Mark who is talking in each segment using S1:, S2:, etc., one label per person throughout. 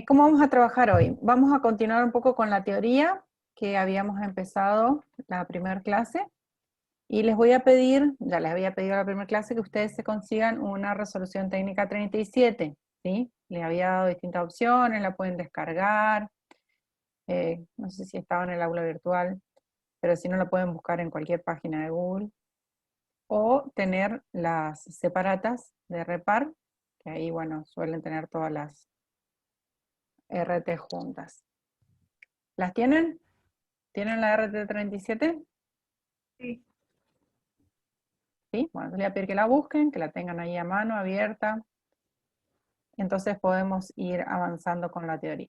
S1: ¿Cómo vamos a trabajar hoy? Vamos a continuar un poco con la teoría que habíamos empezado la primera clase, y les voy a pedir, ya les había pedido a la primera clase, que ustedes se consigan una resolución técnica 37, ¿sí? Les había dado distintas opciones, la pueden descargar, no sé si estaba en el aula virtual, pero si no la pueden buscar en cualquier página de Google, o tener las separatas de Repar, que ahí, bueno, suelen tener todas las RT juntas. ¿Las tienen? ¿Tienen la RT37?
S2: Sí.
S1: ¿Sí? Bueno, les voy a pedir que la busquen, que la tengan ahí a mano, abierta. Entonces podemos ir avanzando con la teoría.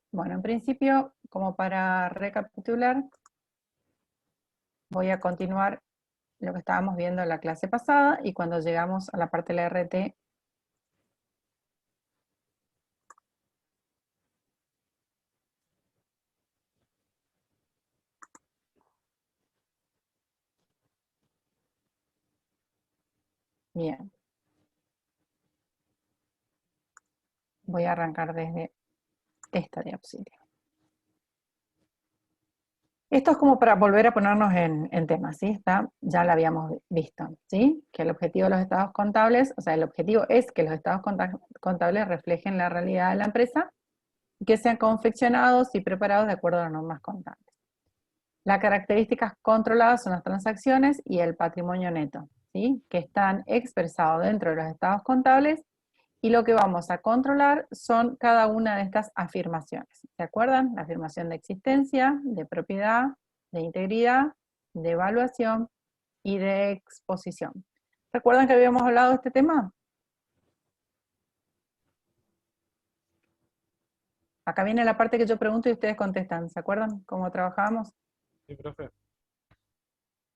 S1: Bueno, en principio, como para recapitular, voy a continuar lo que estábamos viendo en la clase pasada, y cuando llegamos a la parte de la RT, bien, voy a arrancar desde esta diapositiva. Esto es como para volver a ponernos en tema, ¿sí? Ya la habíamos visto, ¿sí? Que el objetivo de los estados contables, o sea, el objetivo es que los estados contables reflejen la realidad de la empresa, y que sean confeccionados y preparados de acuerdo a las normas contables. Las características controladas son las transacciones y el patrimonio neto, ¿sí? Que están expresados dentro de los estados contables, y lo que vamos a controlar son cada una de estas afirmaciones. ¿Se acuerdan? La afirmación de existencia, de propiedad, de integridad, de evaluación y de exposición. ¿Recuerdan que habíamos hablado de este tema? Acá viene la parte que yo pregunto y ustedes contestan. ¿Se acuerdan cómo trabajábamos?
S3: Sí, profe.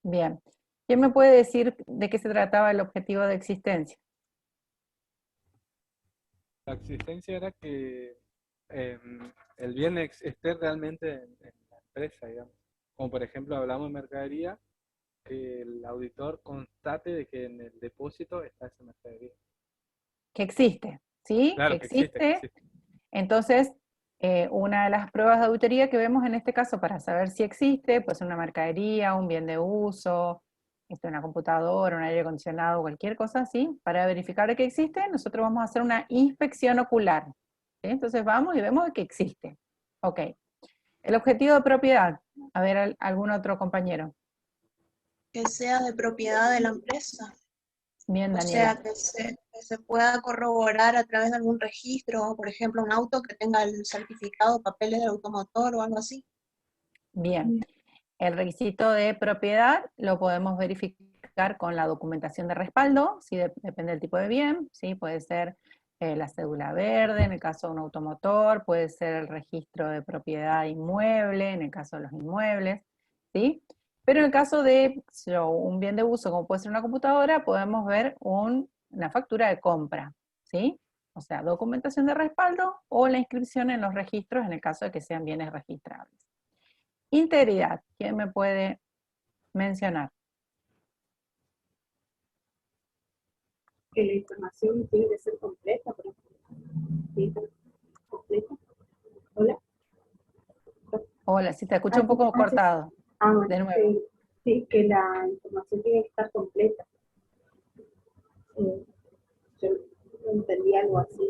S1: Bien. ¿Quién me puede decir de qué se trataba el objetivo de existencia?
S3: La existencia era que el bien esté realmente en la empresa, digamos. Como por ejemplo hablamos de mercadería, que el auditor constate de que en el depósito está esa mercadería.
S1: Que existe, ¿sí? Que
S3: Claro, que
S1: existe.
S3: existe.
S1: Entonces, una de las pruebas de auditoría que vemos en este caso para saber si existe, pues una mercadería, un bien de uso, una computadora, un aire acondicionado, cualquier cosa así, para verificar que existe, nosotros vamos a hacer una inspección ocular, ¿sí? Entonces vamos y vemos que existe. Ok. El objetivo de propiedad. A ver, algún otro compañero.
S2: Que sea de propiedad de la empresa.
S1: Bien,
S2: O
S1: Daniela.
S2: sea, que se pueda corroborar a través de algún registro, por ejemplo, un auto que tenga el certificado, papeles del automotor o algo así.
S1: Bien. El requisito de propiedad lo podemos verificar con la documentación de respaldo, ¿sí? Depende del tipo de bien, ¿sí? Puede ser la cédula verde, en el caso de un automotor, puede ser el registro de propiedad inmueble, en el caso de los inmuebles, ¿sí? Pero en el caso de un bien de uso, como puede ser una computadora, podemos ver una factura de compra, ¿sí? O sea, documentación de respaldo o la inscripción en los registros en el caso de que sean bienes registrables. Integridad, ¿quién me puede mencionar?
S4: Que la información tiene que ser completa, por ejemplo. Completa. Hola.
S1: Hola, si te escucho un poco
S4: Sí.
S1: cortado.
S4: Bueno,
S1: De nuevo.
S4: sí, que la información tiene que estar completa. Yo entendí algo así.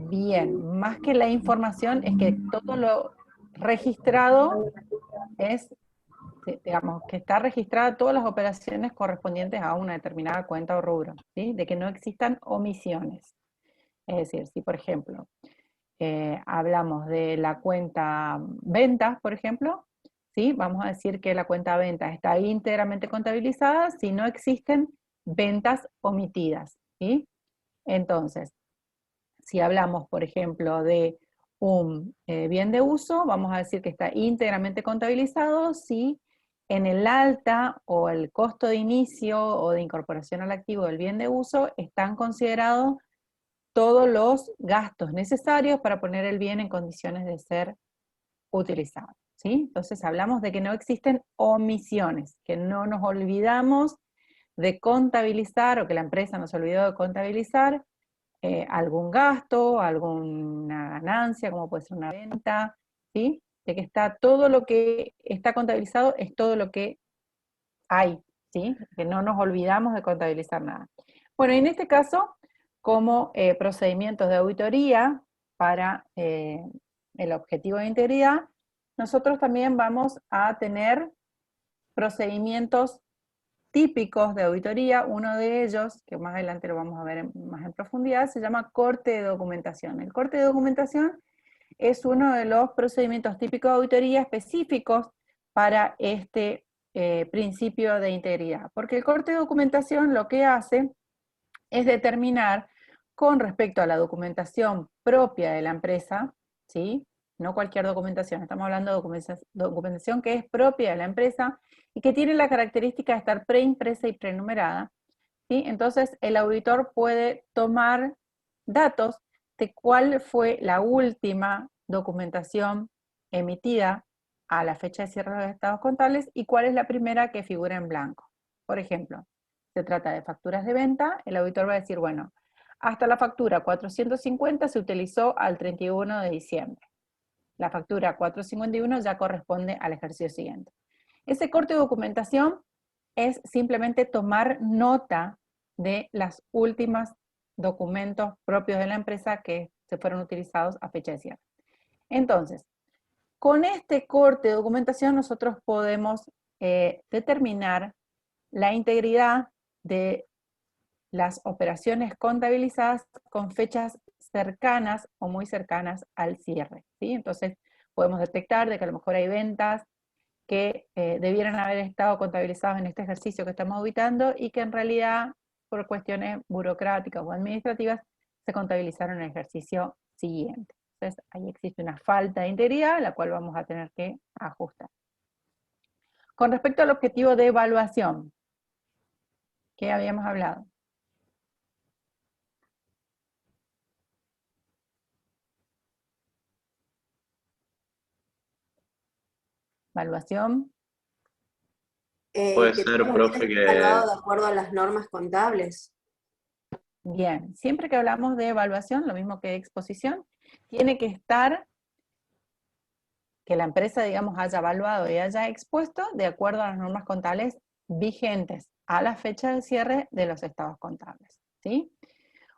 S1: Bien, más que la información es que todo lo registrado es, digamos, que está registrada todas las operaciones correspondientes a una determinada cuenta o rubro, ¿sí? De que no existan omisiones. Es decir, si por ejemplo hablamos de la cuenta ventas, por ejemplo, ¿sí? Vamos a decir que la cuenta ventas está íntegramente contabilizada si no existen ventas omitidas, ¿sí? Entonces, si hablamos, por ejemplo, de un bien de uso, vamos a decir que está íntegramente contabilizado si en el alta o el costo de inicio o de incorporación al activo del bien de uso están considerados todos los gastos necesarios para poner el bien en condiciones de ser utilizado, ¿sí? Entonces hablamos de que no existen omisiones, que no nos olvidamos de contabilizar, o que la empresa nos olvidó de contabilizar algún gasto, alguna ganancia, como puede ser una venta, ¿sí? De que está todo lo que está contabilizado es todo lo que hay, ¿sí? Que no nos olvidamos de contabilizar nada. Bueno, en este caso, como procedimientos de auditoría para el objetivo de integridad, nosotros también vamos a tener procedimientos típicos de auditoría. Uno de ellos, que más adelante lo vamos a ver más en profundidad, se llama corte de documentación. El corte de documentación es uno de los procedimientos típicos de auditoría específicos para este principio de integridad. Porque el corte de documentación lo que hace es determinar con respecto a la documentación propia de la empresa, ¿sí? No cualquier documentación, estamos hablando de documentación que es propia de la empresa y que tiene la característica de estar preimpresa y prenumerada, ¿sí? Entonces el auditor puede tomar datos de cuál fue la última documentación emitida a la fecha de cierre de los estados contables y cuál es la primera que figura en blanco. Por ejemplo, se trata de facturas de venta, el auditor va a decir, bueno, hasta la factura 450 se utilizó al 31 de diciembre. La factura 451 ya corresponde al ejercicio siguiente. Ese corte de documentación es simplemente tomar nota de los últimos documentos propios de la empresa que se fueron utilizados a fecha de cierre. Entonces, con este corte de documentación nosotros podemos determinar la integridad de las operaciones contabilizadas con fechas cercanas o muy cercanas al cierre, ¿sí? Entonces podemos detectar de que a lo mejor hay ventas que debieran haber estado contabilizadas en este ejercicio que estamos auditando y que en realidad por cuestiones burocráticas o administrativas se contabilizaron en el ejercicio siguiente. Entonces ahí existe una falta de integridad, la cual vamos a tener que ajustar. Con respecto al objetivo de evaluación, ¿qué habíamos hablado? Evaluación.
S5: Puede
S6: Que
S5: ser,
S6: todo
S5: profe,
S6: esté
S5: que
S6: evaluado de acuerdo a las normas contables.
S1: Bien, siempre que hablamos de evaluación, lo mismo que exposición, tiene que estar que la empresa, digamos, haya evaluado y haya expuesto de acuerdo a las normas contables vigentes a la fecha de cierre de los estados contables, ¿sí?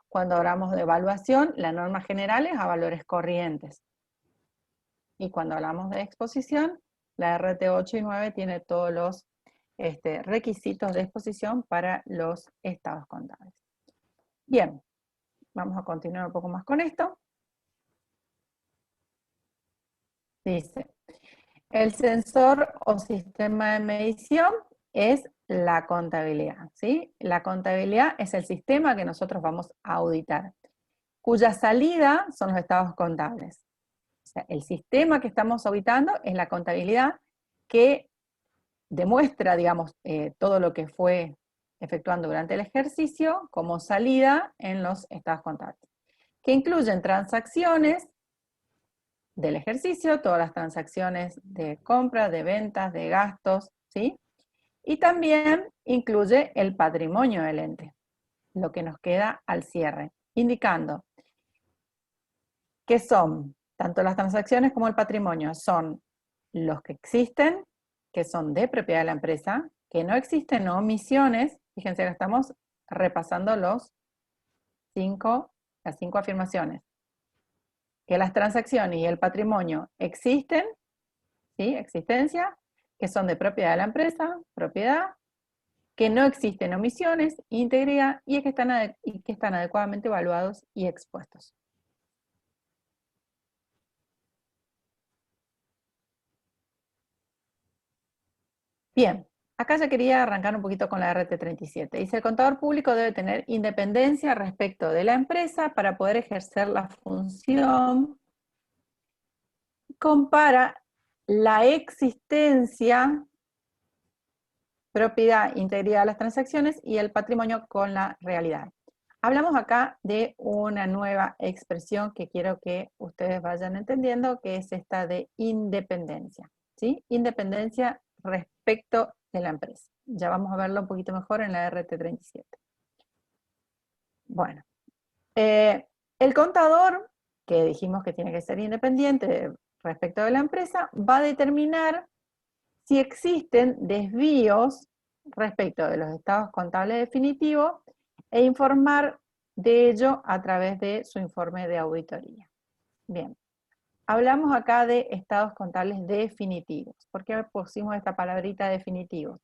S1: Cuando hablamos de evaluación, la norma general es a valores corrientes. Y cuando hablamos de exposición, la RT 8 y 9 tiene todos los requisitos de exposición para los estados contables. Bien, vamos a continuar un poco más con esto. Dice, el sensor o sistema de medición es la contabilidad, ¿sí? La contabilidad es el sistema que nosotros vamos a auditar, cuya salida son los estados contables. O sea, el sistema que estamos auditando es la contabilidad que demuestra, digamos, todo lo que fue efectuando durante el ejercicio como salida en los estados contables, que incluyen transacciones del ejercicio, todas las transacciones de compra, de ventas, de gastos, ¿sí? Y también incluye el patrimonio del ente, lo que nos queda al cierre, indicando que son, tanto las transacciones como el patrimonio, son los que existen, que son de propiedad de la empresa, que no existen omisiones, fíjense que estamos repasando las 5 afirmaciones, que las transacciones y el patrimonio existen, ¿sí? Existencia, que son de propiedad de la empresa, propiedad, que no existen omisiones, integridad, y que están adecuadamente evaluados y expuestos. Bien, acá ya quería arrancar un poquito con la RT37. Dice, el contador público debe tener independencia respecto de la empresa para poder ejercer la función. Compara la existencia, propiedad, integridad de las transacciones y el patrimonio con la realidad. Hablamos acá de una nueva expresión que quiero que ustedes vayan entendiendo, que es esta de independencia, ¿sí? Independencia respecto de la empresa. Ya vamos a verlo un poquito mejor en la RT37. Bueno, El contador, que dijimos que tiene que ser independiente respecto de la empresa, va a determinar si existen desvíos respecto de los estados contables definitivos e informar de ello a través de su informe de auditoría. Bien, hablamos acá de estados contables definitivos. ¿Por qué pusimos esta palabrita definitivos?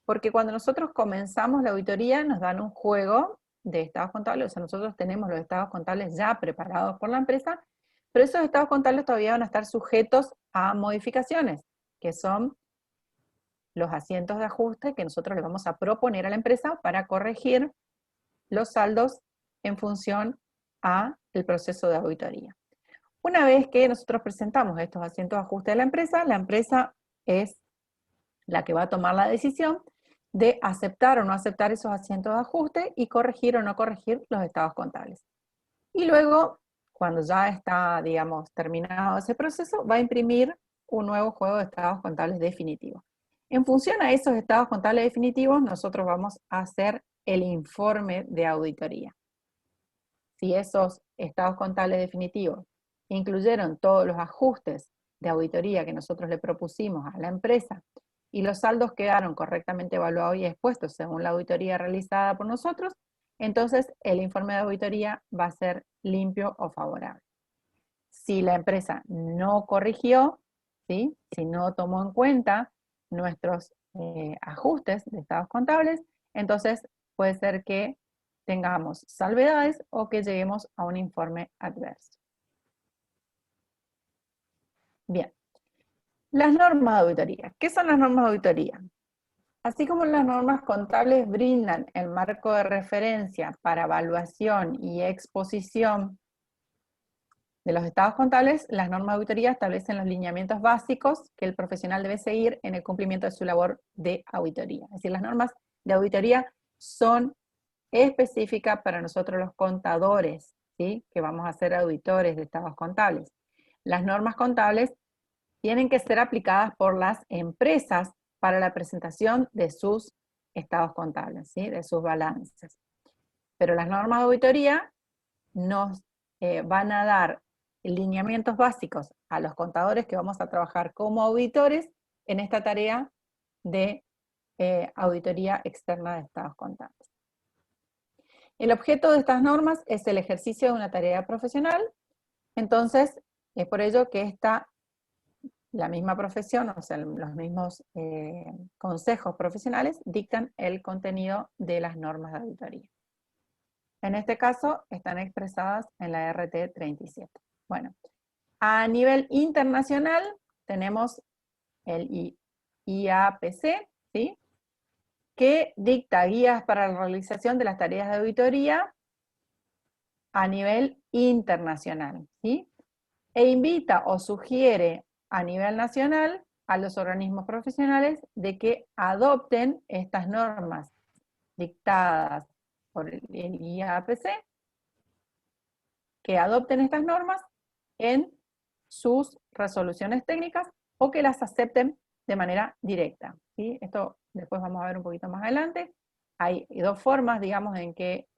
S1: Porque cuando nosotros comenzamos la auditoría nos dan un juego de estados contables, o sea, nosotros tenemos los estados contables ya preparados por la empresa, pero esos estados contables todavía van a estar sujetos a modificaciones, que son los asientos de ajuste que nosotros le vamos a proponer a la empresa para corregir los saldos en función a el proceso de auditoría. Una vez que nosotros presentamos estos asientos de ajuste a la empresa es la que va a tomar la decisión de aceptar o no aceptar esos asientos de ajuste y corregir o no corregir los estados contables. Y luego, cuando ya está, digamos, terminado ese proceso, va a imprimir un nuevo juego de estados contables definitivos. En función a esos estados contables definitivos, nosotros vamos a hacer el informe de auditoría. Si esos estados contables definitivos incluyeron todos los ajustes de auditoría que nosotros le propusimos a la empresa y los saldos quedaron correctamente evaluados y expuestos según la auditoría realizada por nosotros, entonces el informe de auditoría va a ser limpio o favorable. Si la empresa no corrigió, ¿sí? Si no tomó en cuenta nuestros ajustes de estados contables, entonces puede ser que tengamos salvedades o que lleguemos a un informe adverso. Bien. Las normas de auditoría. ¿Qué son las normas de auditoría? Así como las normas contables brindan el marco de referencia para evaluación y exposición de los estados contables, las normas de auditoría establecen los lineamientos básicos que el profesional debe seguir en el cumplimiento de su labor de auditoría. Es decir, las normas de auditoría son específicas para nosotros los contadores, ¿sí? Que vamos a ser auditores de estados contables. Las normas contables tienen que ser aplicadas por las empresas para la presentación de sus estados contables, ¿sí? De sus balances. Pero las normas de auditoría nos van a dar lineamientos básicos a los contadores que vamos a trabajar como auditores en esta tarea de auditoría externa de estados contables. El objeto de estas normas es el ejercicio de una tarea profesional, entonces es por ello que la misma profesión, o sea, los mismos consejos profesionales dictan el contenido de las normas de auditoría. En este caso, están expresadas en la RT 37. Bueno, a nivel internacional tenemos el IAPC, ¿sí? Que dicta guías para la realización de las tareas de auditoría a nivel internacional, ¿sí? E invita o sugiere a nivel nacional a los organismos profesionales de que adopten estas normas dictadas por el IAPC, que adopten estas normas en sus resoluciones técnicas o que las acepten de manera directa, ¿sí? Esto después vamos a ver un poquito más adelante. Hay dos formas, digamos, en que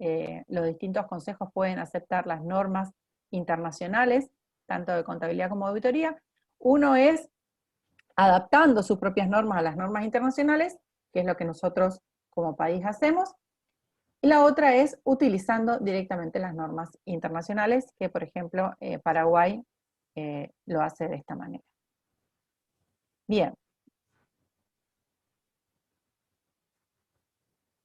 S1: los distintos consejos pueden aceptar las normas internacionales, tanto de contabilidad como de auditoría. Uno es adaptando sus propias normas a las normas internacionales, que es lo que nosotros como país hacemos, y la otra es utilizando directamente las normas internacionales, que por ejemplo Paraguay lo hace de esta manera. Bien.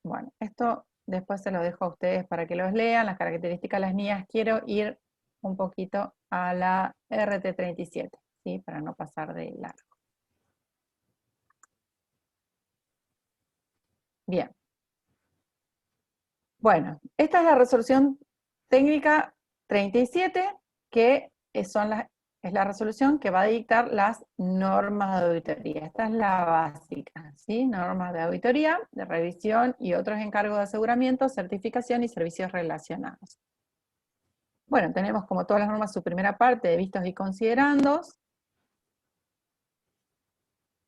S1: Bueno, esto después se lo dejo a ustedes para que los lean, las características de las NIAs. Quiero ir un poquito a la RT 37, ¿sí? Para no pasar de largo. Bien. Bueno, esta es la resolución técnica 37, que es la resolución que va a dictar las normas de auditoría. Esta es la básica, ¿sí? Normas de auditoría, de revisión y otros encargos de aseguramiento, certificación y servicios relacionados. Bueno, tenemos como todas las normas su primera parte de vistos y considerandos.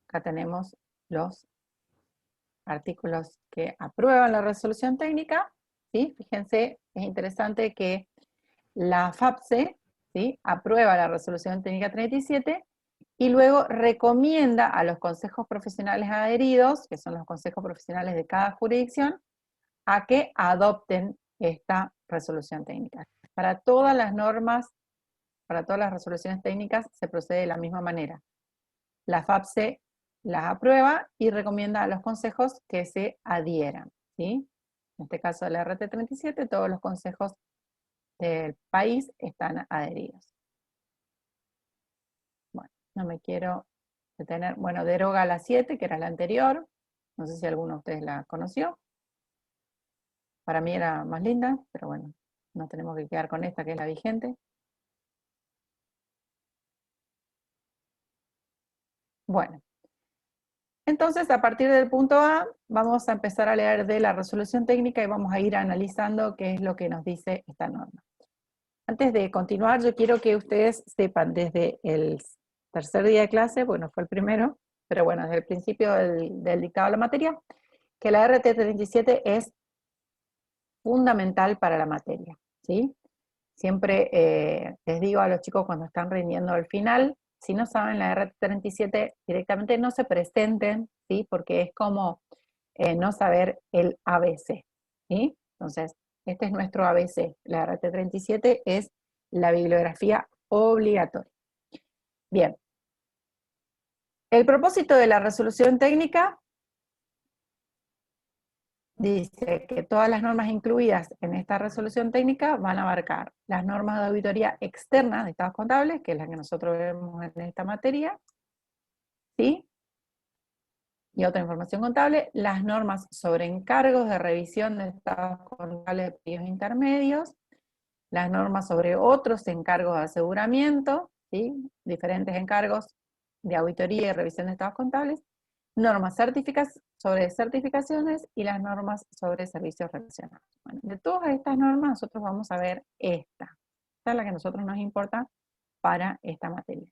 S1: Acá tenemos los artículos que aprueban la resolución técnica, ¿sí? Fíjense, es interesante que la FAPSE, ¿sí?, aprueba la resolución técnica 37 y luego recomienda a los consejos profesionales adheridos, que son los consejos profesionales de cada jurisdicción, a que adopten esta resolución técnica. Para todas las normas, para todas las resoluciones técnicas, se procede de la misma manera. La FAPSE las aprueba y recomienda a los consejos que se adhieran, ¿sí? En este caso de la RT37, todos los consejos del país están adheridos. Bueno, no me quiero detener. Bueno, deroga la 7, que era la anterior. No sé si alguno de ustedes la conoció. Para mí era más linda, pero bueno, nos tenemos que quedar con esta, que es la vigente. Bueno, entonces a partir del punto A, vamos a empezar a leer de la resolución técnica y vamos a ir analizando qué es lo que nos dice esta norma. Antes de continuar, yo quiero que ustedes sepan desde el tercer día de clase, bueno, fue el primero, pero bueno, desde el principio del dictado de la materia, que la RT37 es fundamental para la materia, ¿sí? Siempre les digo a los chicos cuando están rindiendo al final, si no saben la RT37 directamente no se presenten, ¿sí? Porque es como no saber el ABC, ¿sí? Entonces, este es nuestro ABC. La RT37 es la bibliografía obligatoria. Bien. El propósito de la resolución técnica dice que todas las normas incluidas en esta resolución técnica van a abarcar las normas de auditoría externa de estados contables, que es la que nosotros vemos en esta materia, ¿sí? Y otra información contable, las normas sobre encargos de revisión de estados contables de periodos intermedios, las normas sobre otros encargos de aseguramiento, ¿sí?, diferentes encargos de auditoría y revisión de estados contables, normas sobre certificaciones y las normas sobre servicios relacionados. Bueno, de todas estas normas nosotros vamos a ver esta. Esta es la que a nosotros nos importa para esta materia.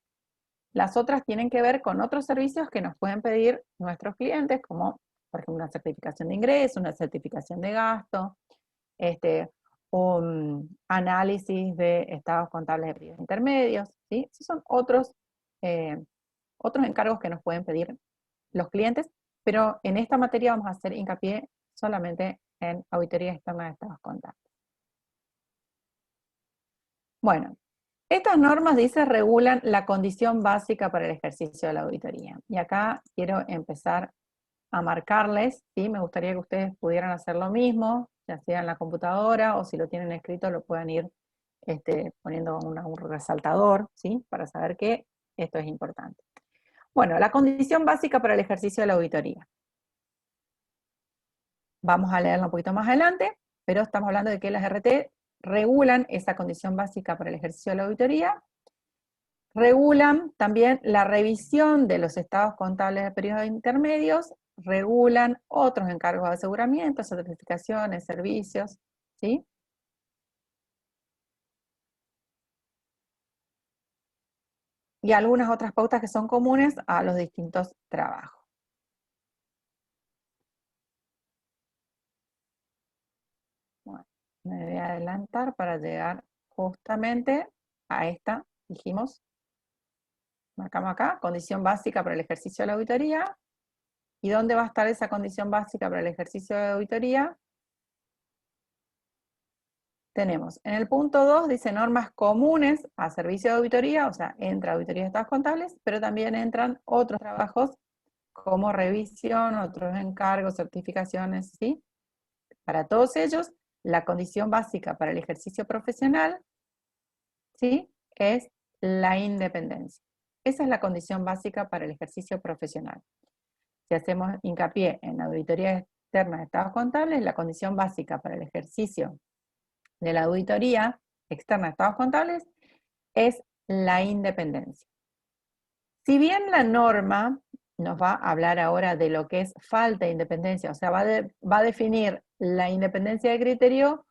S1: Las otras tienen que ver con otros servicios que nos pueden pedir nuestros clientes, como por ejemplo una certificación de ingreso, una certificación de gasto, un análisis de estados contables de periodos intermedios, ¿sí? Esos son otros encargos que nos pueden pedir los clientes, pero en esta materia vamos a hacer hincapié solamente en auditoría externa de estados contables. Bueno, estas normas, dice, regulan la condición básica para el ejercicio de la auditoría. Y acá quiero empezar a marcarles, ¿sí? Me gustaría que ustedes pudieran hacer lo mismo, ya sea en la computadora o si lo tienen escrito lo puedan ir poniendo un resaltador, ¿sí?, para saber que esto es importante. Bueno, la condición básica para el ejercicio de la auditoría. Vamos a leerla un poquito más adelante, pero estamos hablando de que las RT regulan esa condición básica para el ejercicio de la auditoría, regulan también la revisión de los estados contables de periodos intermedios, regulan otros encargos de aseguramiento, certificaciones, servicios, ¿sí? Y algunas otras pautas que son comunes a los distintos trabajos. Bueno, me voy a adelantar para llegar justamente a esta, dijimos, marcamos acá, condición básica para el ejercicio de la auditoría. ¿Y dónde va a estar esa condición básica para el ejercicio de auditoría? Tenemos, en el punto 2 dice normas comunes a servicio de auditoría, o sea, entra auditoría de estados contables, pero también entran otros trabajos como revisión, otros encargos, certificaciones, ¿sí? Para todos ellos, la condición básica para el ejercicio profesional, ¿sí?, es la independencia. Esa es la condición básica para el ejercicio profesional. Si hacemos hincapié en la auditoría externa de estados contables, la condición básica para el ejercicio de la auditoría externa de estados contables es la independencia. Si bien la norma nos va a hablar ahora de lo que es falta de independencia, o sea, va a definir la independencia de criterio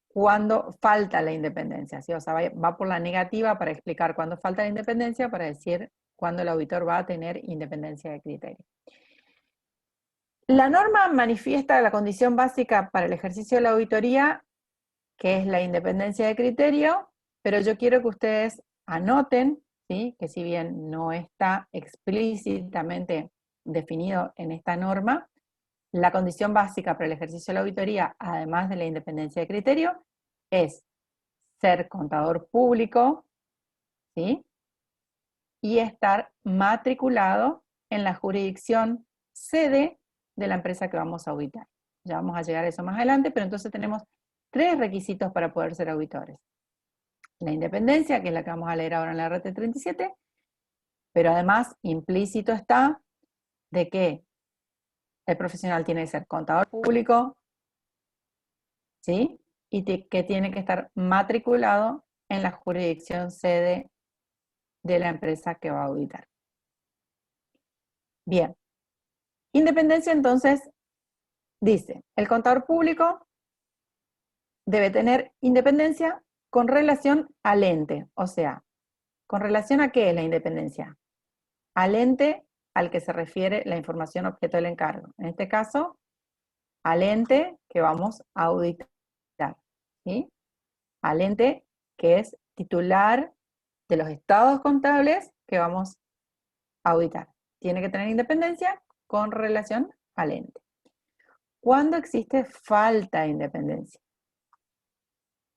S1: cuando falta la independencia, ¿sí? O sea, va por la negativa para explicar cuándo falta la independencia, para decir cuándo el auditor va a tener independencia de criterio. La norma manifiesta la condición básica para el ejercicio de la auditoría qué es la independencia de criterio, pero yo quiero que ustedes anoten, ¿sí? Que si bien no está explícitamente definido en esta norma, la condición básica para el ejercicio de la auditoría, además de la independencia de criterio, es ser contador público, ¿sí? Y estar matriculado en la jurisdicción sede de la empresa que vamos a auditar. Ya vamos a llegar a eso más adelante, pero entonces tenemos 3 requisitos para poder ser auditores. La independencia, que es la que vamos a leer ahora en la RT 37, pero además implícito está de que el profesional tiene que ser contador público, ¿sí? Y que tiene que estar matriculado en la jurisdicción sede de la empresa que va a auditar. Bien. Independencia, entonces, dice, el contador público debe tener independencia con relación al ente, o sea, ¿con relación a qué es la independencia? Al ente al que se refiere la información objeto del encargo. En este caso, al ente que vamos a auditar, ¿sí? Al ente que es titular de los estados contables que vamos a auditar. Tiene que tener independencia con relación al ente. ¿Cuándo existe falta de independencia?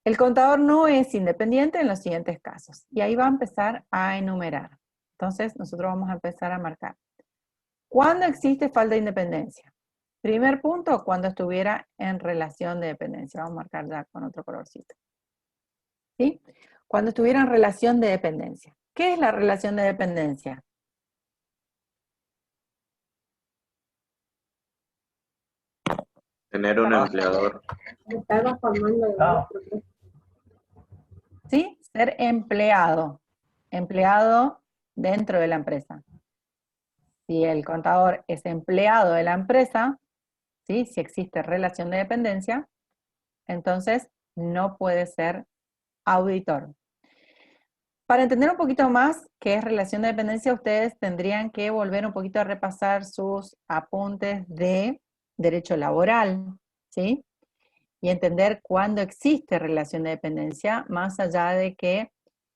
S1: El contador no es independiente en los siguientes casos. Y ahí va a empezar a enumerar. Entonces, nosotros vamos a empezar a marcar. ¿Cuándo existe falta de independencia? Primer punto, cuando estuviera en relación de dependencia. Vamos a marcar ya con otro colorcito. ¿Sí? Cuando estuviera en relación de dependencia. ¿Qué es la relación de dependencia?
S5: Tener un empleador.
S4: Estar bajo el mando de otro.
S1: ¿Sí? Ser empleado. Empleado dentro de la empresa. Si el contador es empleado de la empresa, ¿sí? Si existe relación de dependencia, entonces no puede ser auditor. Para entender un poquito más qué es relación de dependencia, ustedes tendrían que volver un poquito a repasar sus apuntes de derecho laboral, ¿sí? Y entender cuándo existe relación de dependencia, más allá de que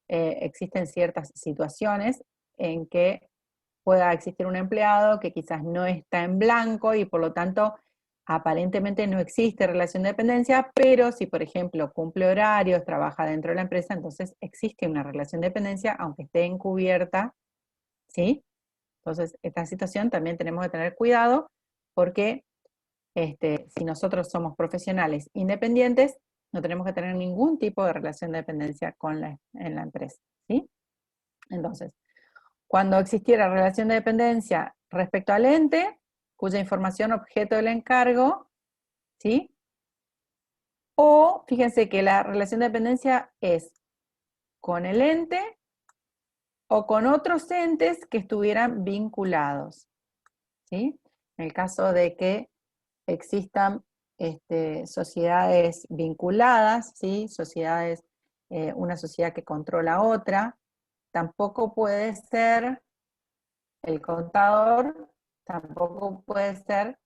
S1: existen ciertas situaciones en que pueda existir un empleado que quizás no está en blanco y por lo tanto aparentemente no existe relación de dependencia, pero si por ejemplo cumple horarios, trabaja dentro de la empresa, entonces existe una relación de dependencia aunque esté encubierta, ¿sí? Entonces esta situación también tenemos que tener cuidado porque si nosotros somos profesionales independientes, no tenemos que tener ningún tipo de relación de dependencia en la empresa, ¿sí? Entonces, cuando existiera relación de dependencia respecto al ente, cuya información objeto del encargo, ¿sí? O, fíjense que la relación de dependencia es con el ente o con otros entes que estuvieran vinculados, ¿sí? En el caso de que existan sociedades vinculadas, ¿sí? Sociedades, una sociedad que controla a otra, tampoco puede ser el contador, tampoco puede ser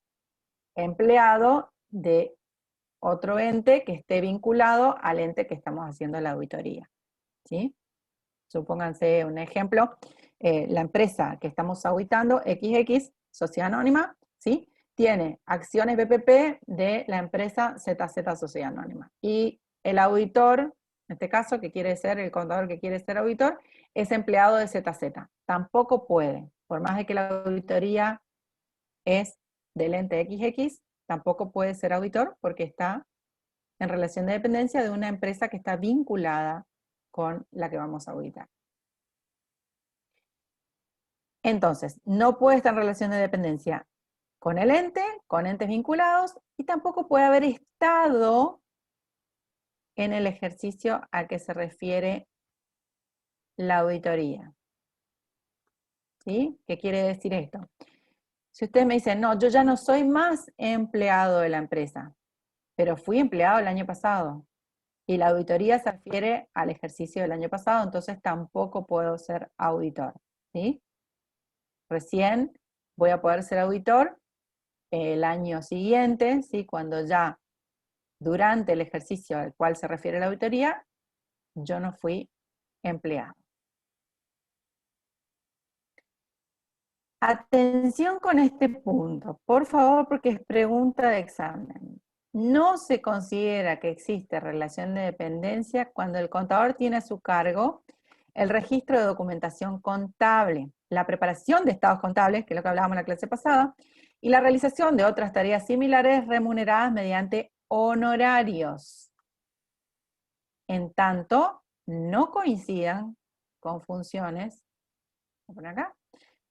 S1: empleado de otro ente que esté vinculado al ente que estamos haciendo la auditoría, ¿sí? Supónganse un ejemplo, la empresa que estamos auditando, XX, Sociedad Anónima, ¿sí? Tiene acciones BPP de la empresa ZZ Sociedad Anónima. Y el auditor, en este caso, que quiere ser, el contador que quiere ser auditor, es empleado de ZZ. Tampoco puede, por más de que la auditoría es del ente XX, tampoco puede ser auditor porque está en relación de dependencia de una empresa que está vinculada con la que vamos a auditar. Entonces, no puede estar en relación de dependencia con el ente, con entes vinculados, y tampoco puede haber estado en el ejercicio al que se refiere la auditoría. ¿Sí? ¿Qué quiere decir esto? Si ustedes me dicen, no, yo ya no soy más empleado de la empresa, pero fui empleado el año pasado, y la auditoría se refiere al ejercicio del año pasado, entonces tampoco puedo ser auditor, ¿sí? Recién voy a poder ser auditor el año siguiente, ¿sí? Cuando ya durante el ejercicio al cual se refiere la auditoría, yo no fui empleado. Atención con este punto, por favor, porque es pregunta de examen. No se considera que existe relación de dependencia cuando el contador tiene a su cargo el registro de documentación contable, la preparación de estados contables, que es lo que hablábamos en la clase pasada, y la realización de otras tareas similares remuneradas mediante honorarios. En tanto, no coincidan con funciones, voy a poner acá,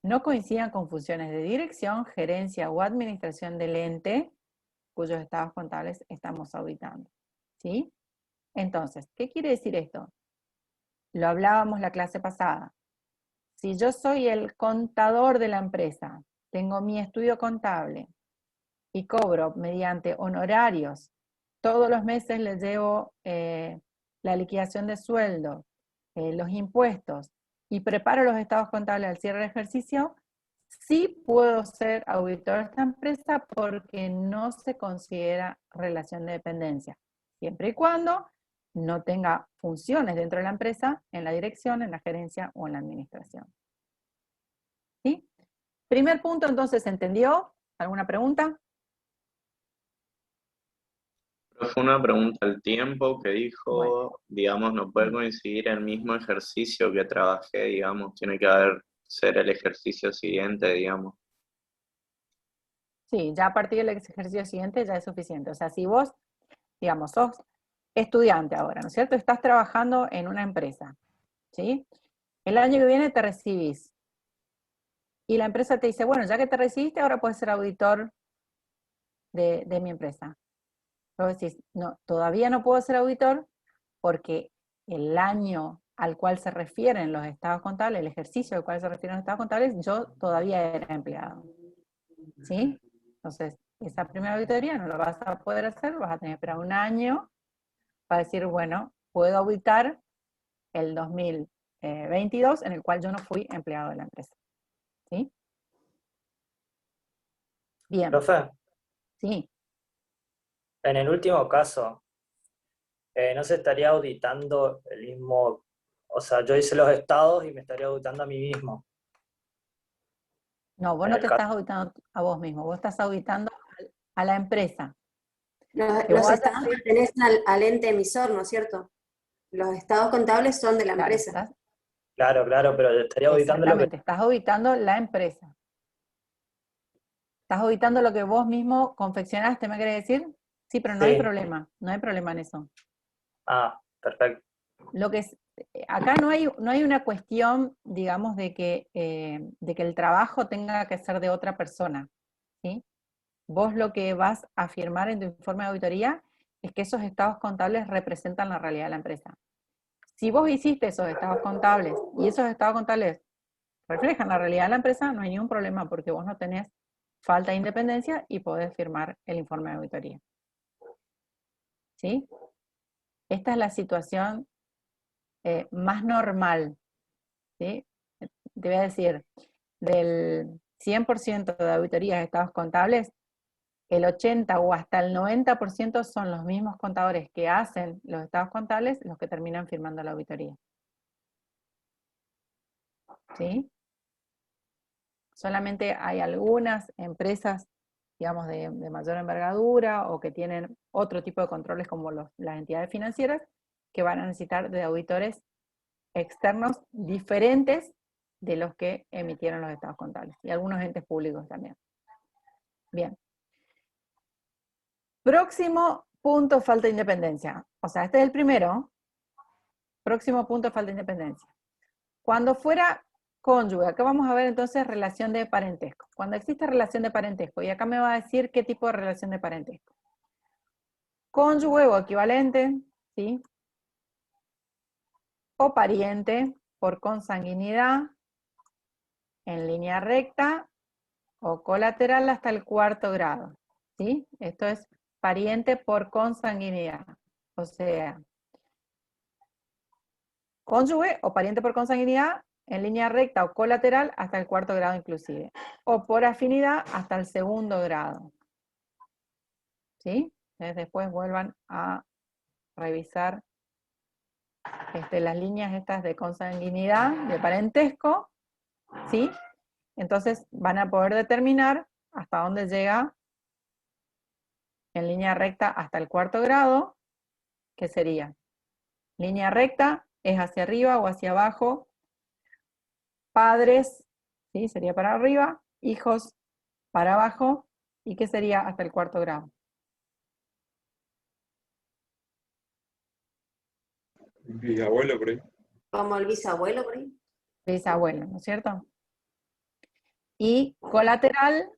S1: no coincidan con funciones de dirección, gerencia o administración del ente cuyos estados contables estamos auditando. ¿Sí? Entonces, ¿qué quiere decir esto? Lo hablábamos la clase pasada. Si yo soy el contador de la empresa, tengo mi estudio contable y cobro mediante honorarios, todos los meses les llevo la liquidación de sueldo, los impuestos, y preparo los estados contables al cierre del ejercicio, sí puedo ser auditor de esta empresa porque no se considera relación de dependencia, siempre y cuando no tenga funciones dentro de la empresa, en la dirección, en la gerencia o en la administración. ¿Sí? Primer punto, entonces, ¿se entendió? ¿Alguna pregunta?
S5: Fue una pregunta al tiempo que dijo,
S1: Bueno.
S5: digamos, no puede coincidir el mismo ejercicio que trabajé, digamos, tiene que ser el ejercicio siguiente, digamos.
S1: Sí, ya a partir del ejercicio siguiente ya es suficiente. O sea, si vos, digamos, sos estudiante ahora, ¿no es cierto? Estás trabajando en una empresa, ¿sí? El año que viene te recibís. Y la empresa te dice, bueno, ya que te recibiste, ahora puedes ser auditor de mi empresa. Vos decís, no, todavía no puedo ser auditor porque el año al cual se refieren los estados contables, el ejercicio al cual se refieren los estados contables, yo todavía era empleado. ¿Sí? Entonces, esa primera auditoría no la vas a poder hacer, vas a tener que esperar un año para decir, bueno, puedo auditar el 2022 en el cual yo no fui empleado de la empresa. ¿Sí? Bien.
S7: Profe,
S1: Sí.
S7: en el último caso, ¿no se estaría auditando el mismo? O sea, yo hice los estados y me estaría auditando a mí mismo.
S1: No, vos
S7: En
S1: no
S7: el
S1: te
S7: caso.
S1: estás auditando a vos mismo, vos estás auditando a la empresa. Que
S6: Los
S1: vos hayas
S6: estados pertenecen al ente emisor, ¿no es cierto? Los estados contables son de la
S1: claro,
S6: empresa.
S7: Claro, pero estaría auditando lo que...
S1: exactamente, estás auditando la empresa. Estás auditando lo que vos mismo confeccionaste, ¿me quiere decir? Sí, pero no hay
S7: Sí.
S1: problema, no hay problema en eso.
S7: Ah, perfecto.
S1: Lo que es, acá no hay una cuestión, digamos, de que el trabajo tenga que ser de otra persona, ¿sí? Vos lo que vas a afirmar en tu informe de auditoría es que esos estados contables representan la realidad de la empresa. Si vos hiciste esos estados contables y esos estados contables reflejan la realidad de la empresa, no hay ningún problema porque vos no tenés falta de independencia y podés firmar el informe de auditoría. ¿Sí? Esta es la situación más normal, ¿sí? Te voy a decir, del 100% de auditorías de estados contables, el 80 o hasta el 90% son los mismos contadores que hacen los estados contables los que terminan firmando la auditoría. ¿Sí? Solamente hay algunas empresas, digamos, de mayor envergadura o que tienen otro tipo de controles como las entidades financieras, que van a necesitar de auditores externos diferentes de los que emitieron los estados contables, y algunos entes públicos también. Bien. Próximo punto, falta de independencia. O sea, este es el primero. Próximo punto, falta de independencia. Cuando fuera cónyuge, acá vamos a ver entonces relación de parentesco. Cuando existe relación de parentesco, y acá me va a decir qué tipo de relación de parentesco. Cónyuge o equivalente, ¿sí? O pariente por consanguinidad, en línea recta, o colateral hasta el 4º grado, ¿sí? Esto es pariente por consanguinidad, o sea, cónyuge o pariente por consanguinidad en línea recta o colateral hasta el 4º grado inclusive, o por afinidad hasta el 2º grado, ¿sí? Ustedes después vuelvan a revisar las líneas estas de consanguinidad, de parentesco, ¿sí? Entonces van a poder determinar hasta dónde llega en línea recta hasta el 4º grado, que sería línea recta es hacia arriba o hacia abajo, padres, ¿sí? Sería para arriba, hijos para abajo, ¿y qué sería hasta el 4º grado?
S8: Bisabuelo por ahí.
S6: Como el bisabuelo por ahí.
S1: Bisabuelo, ¿no es cierto? Y colateral,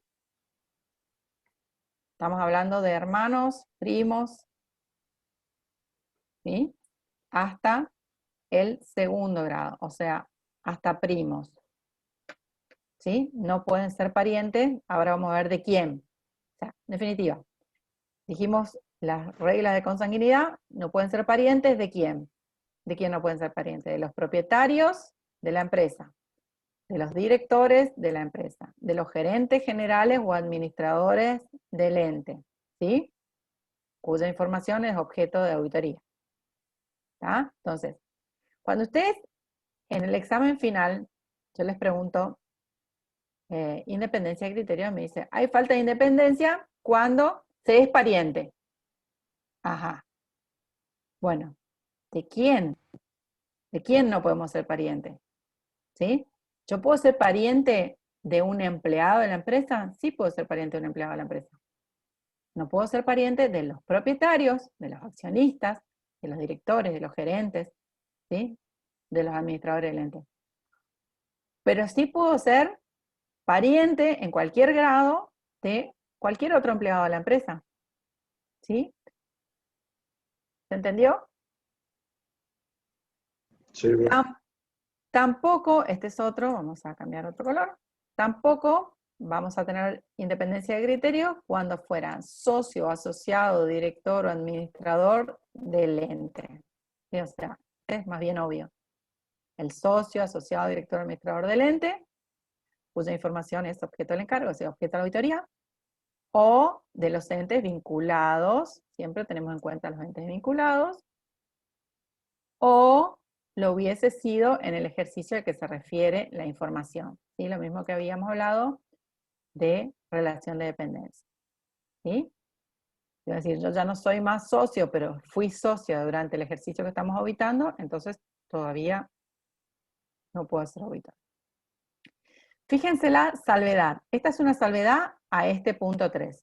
S1: estamos hablando de hermanos, primos, ¿sí? Hasta el 2º grado, o sea, hasta primos, ¿sí? No pueden ser parientes, ahora vamos a ver de quién. O sea, en definitiva, dijimos las reglas de consanguinidad, no pueden ser parientes, ¿de quién? ¿De quién no pueden ser parientes? De los propietarios de la empresa, de los directores de la empresa, de los gerentes generales o administradores del ente, ¿sí? Cuya información es objeto de auditoría. ¿Está? Entonces, cuando ustedes en el examen final, yo les pregunto, independencia de criterio, me dice, hay falta de independencia cuando se es pariente. Ajá. Bueno, ¿de quién? ¿De quién no podemos ser pariente? ¿Sí? ¿Yo puedo ser pariente de un empleado de la empresa? Sí puedo ser pariente de un empleado de la empresa. No puedo ser pariente de los propietarios, de los accionistas, de los directores, de los gerentes, ¿sí? De los administradores del ente. Pero sí puedo ser pariente en cualquier grado de cualquier otro empleado de la empresa. ¿Sí? ¿Se entendió?
S8: Sí, bueno.
S1: Tampoco, este es otro, vamos a cambiar otro color, tampoco vamos a tener independencia de criterio cuando fuera socio, asociado, director o administrador del ente. ¿Sí? O sea, es más bien obvio. El socio, asociado, director o administrador del ente, cuya información es objeto del encargo, o sea, objeto de la auditoría, o de los entes vinculados, siempre tenemos en cuenta los entes vinculados, o lo hubiese sido en el ejercicio al que se refiere la información, ¿sí? Lo mismo que habíamos hablado de relación de dependencia, ¿sí? Es decir, yo ya no soy más socio, pero fui socio durante el ejercicio que estamos auditando, entonces todavía no puedo ser auditor. Fíjense la salvedad. Esta es una salvedad a este punto 3.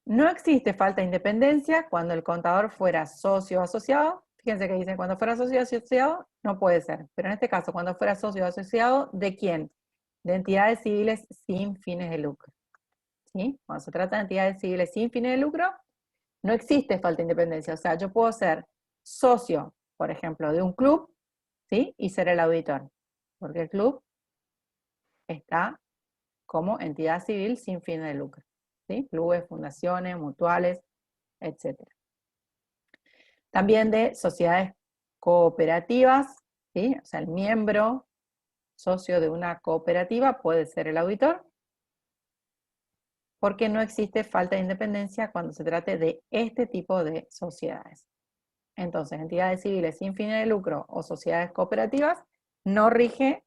S1: No existe falta de independencia cuando el contador fuera socio o asociado. Fíjense que dice, cuando fuera socio o asociado, no puede ser. Pero en este caso, cuando fuera socio o asociado, ¿de quién? De entidades civiles sin fines de lucro. ¿Sí? Cuando se trata de entidades civiles sin fines de lucro, no existe falta de independencia. O sea, yo puedo ser socio, por ejemplo, de un club, ¿sí? Y ser el auditor. Porque el club está como entidad civil sin fines de lucro. ¿Sí? Clubes, fundaciones, mutuales, etc. También de sociedades cooperativas, ¿sí? O sea, el miembro socio de una cooperativa puede ser el auditor, porque no existe falta de independencia cuando se trate de este tipo de sociedades. Entonces, entidades civiles sin fines de lucro o sociedades cooperativas no rige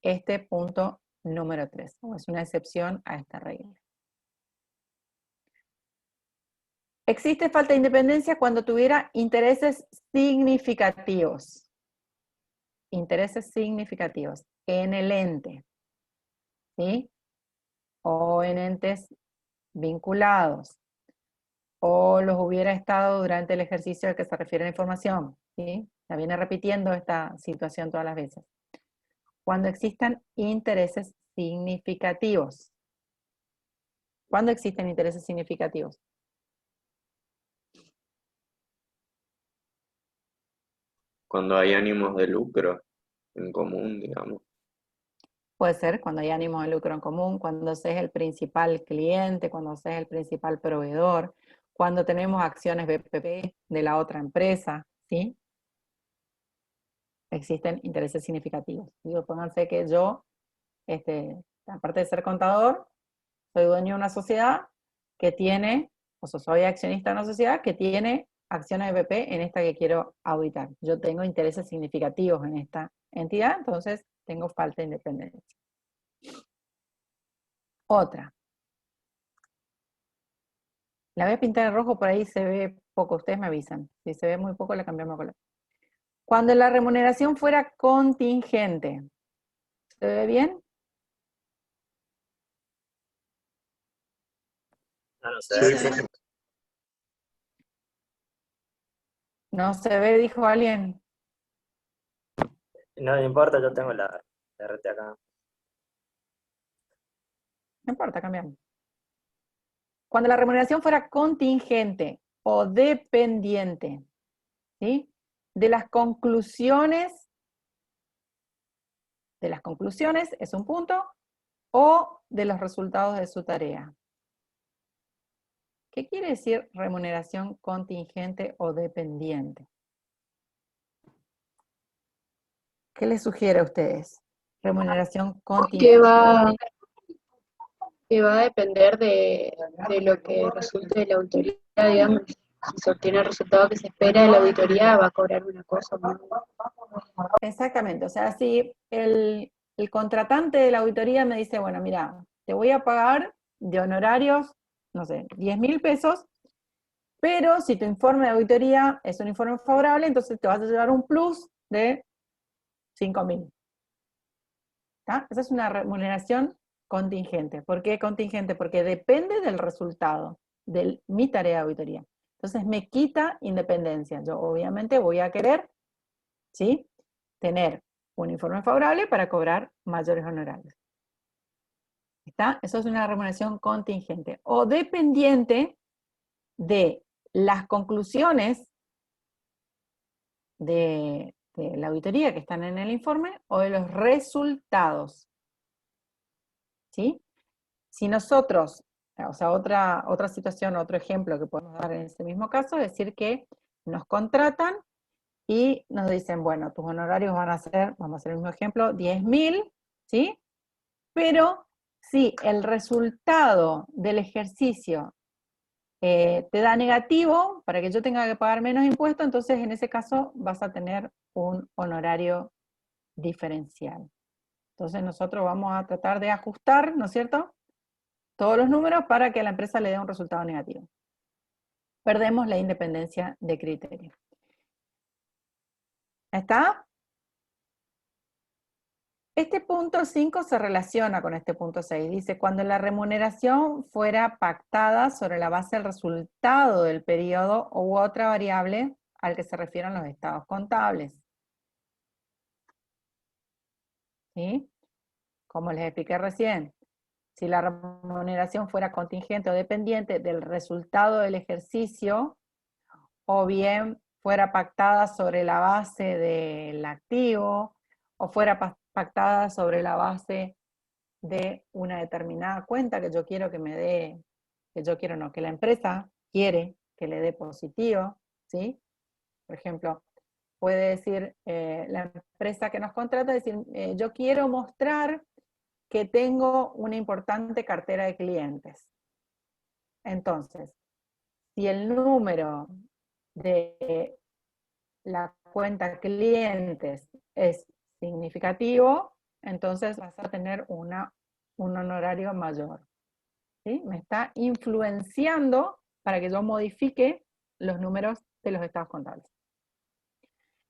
S1: este punto número 3, o es una excepción a esta regla. Existe falta de independencia cuando tuviera intereses significativos. Intereses significativos en el ente, ¿sí? O en entes vinculados, o los hubiera estado durante el ejercicio al que se refiere la información, ¿sí? Se viene repitiendo esta situación todas las veces. Cuando existan intereses significativos. ¿Cuándo existen intereses significativos?
S5: Cuando hay ánimos de lucro en común, digamos.
S1: Puede ser cuando hay ánimos de lucro en común, cuando se es el principal cliente, cuando se es el principal proveedor, cuando tenemos acciones BPP de la otra empresa, ¿sí? Existen intereses significativos. Digo, pónganse que yo, aparte de ser contador, soy dueño de una sociedad que tiene o sea, soy accionista de una sociedad que tiene acciones de PP en esta que quiero auditar. Yo tengo intereses significativos en esta entidad, entonces tengo falta de independencia. Otra. La voy a pintar de rojo, por ahí se ve poco, ustedes me avisan. Si se ve muy poco, la cambiamos a color. Cuando la remuneración fuera contingente, ¿se ve bien?
S7: No sé.
S8: Sí, profe.
S1: No se ve, dijo alguien.
S7: No me importa, yo tengo la RT acá.
S1: No importa, cambiamos. Cuando la remuneración fuera contingente o dependiente, ¿sí? De las conclusiones es un punto, o de los resultados de su tarea. ¿Qué quiere decir remuneración contingente o dependiente? ¿Qué les sugiere a ustedes? Remuneración contingente.
S4: Que va a depender de lo que resulte de la auditoría, digamos. Si se obtiene el resultado que se espera de la auditoría, va a cobrar una cosa.
S1: Exactamente, o sea, si el contratante de la auditoría me dice, bueno, mira, te voy a pagar de honorarios, no sé, 10.000 pesos, pero si tu informe de auditoría es un informe favorable, entonces te vas a llevar un plus de 5.000. ¿Está? Esa es una remuneración contingente. ¿Por qué contingente? Porque depende del resultado de mi tarea de auditoría. Entonces me quita independencia. Yo obviamente voy a querer, ¿sí?, tener un informe favorable para cobrar mayores honorarios. ¿Está? Eso es una remuneración contingente. O dependiente de las conclusiones de la auditoría que están en el informe o de los resultados. ¿Sí? Si nosotros, o sea, otra situación, otro ejemplo que podemos dar en ese mismo caso, es decir que nos contratan y nos dicen, bueno, tus honorarios van a ser, vamos a hacer el mismo ejemplo, 10.000, ¿sí? Pero si el resultado del ejercicio te da negativo, para que yo tenga que pagar menos impuestos, entonces en ese caso vas a tener un honorario diferencial. Entonces nosotros vamos a tratar de ajustar, ¿no es cierto?, todos los números para que a la empresa le dé un resultado negativo. Perdemos la independencia de criterio. ¿Está? Este punto 5 se relaciona con este punto 6. Dice, cuando la remuneración fuera pactada sobre la base del resultado del periodo u otra variable al que se refieren los estados contables. ¿Sí? Como les expliqué recién, si la remuneración fuera contingente o dependiente del resultado del ejercicio, o bien fuera pactada sobre la base del activo, o fuera pactada sobre la base de una determinada cuenta que yo quiero que me dé, que la empresa quiere que le dé positivo, ¿sí? Por ejemplo, puede decir la empresa que nos contrata, decir, yo quiero mostrar que tengo una importante cartera de clientes. Entonces, si el número de la cuenta clientes es significativo, entonces vas a tener un honorario mayor. ¿Sí? Me está influenciando para que yo modifique los números de los estados contables.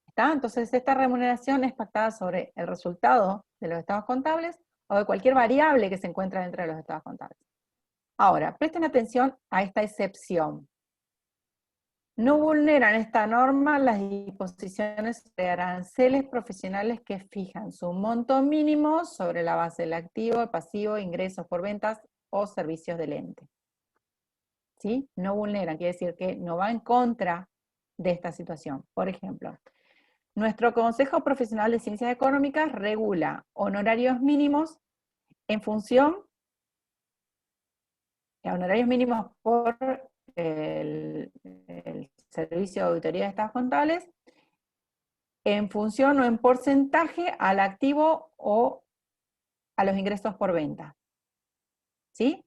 S1: ¿Está? Entonces esta remuneración es pactada sobre el resultado de los estados contables o de cualquier variable que se encuentra dentro de los estados contables. Ahora, presten atención a esta excepción. No vulneran esta norma las disposiciones de aranceles profesionales que fijan su monto mínimo sobre la base del activo, el pasivo, ingresos por ventas o servicios del ente. ¿Sí? No vulneran, quiere decir que no va en contra de esta situación. Por ejemplo, nuestro Consejo Profesional de Ciencias Económicas regula honorarios mínimos en función de honorarios mínimos por el servicio de auditoría de estados contables en función o en porcentaje al activo o a los ingresos por venta. ¿Sí?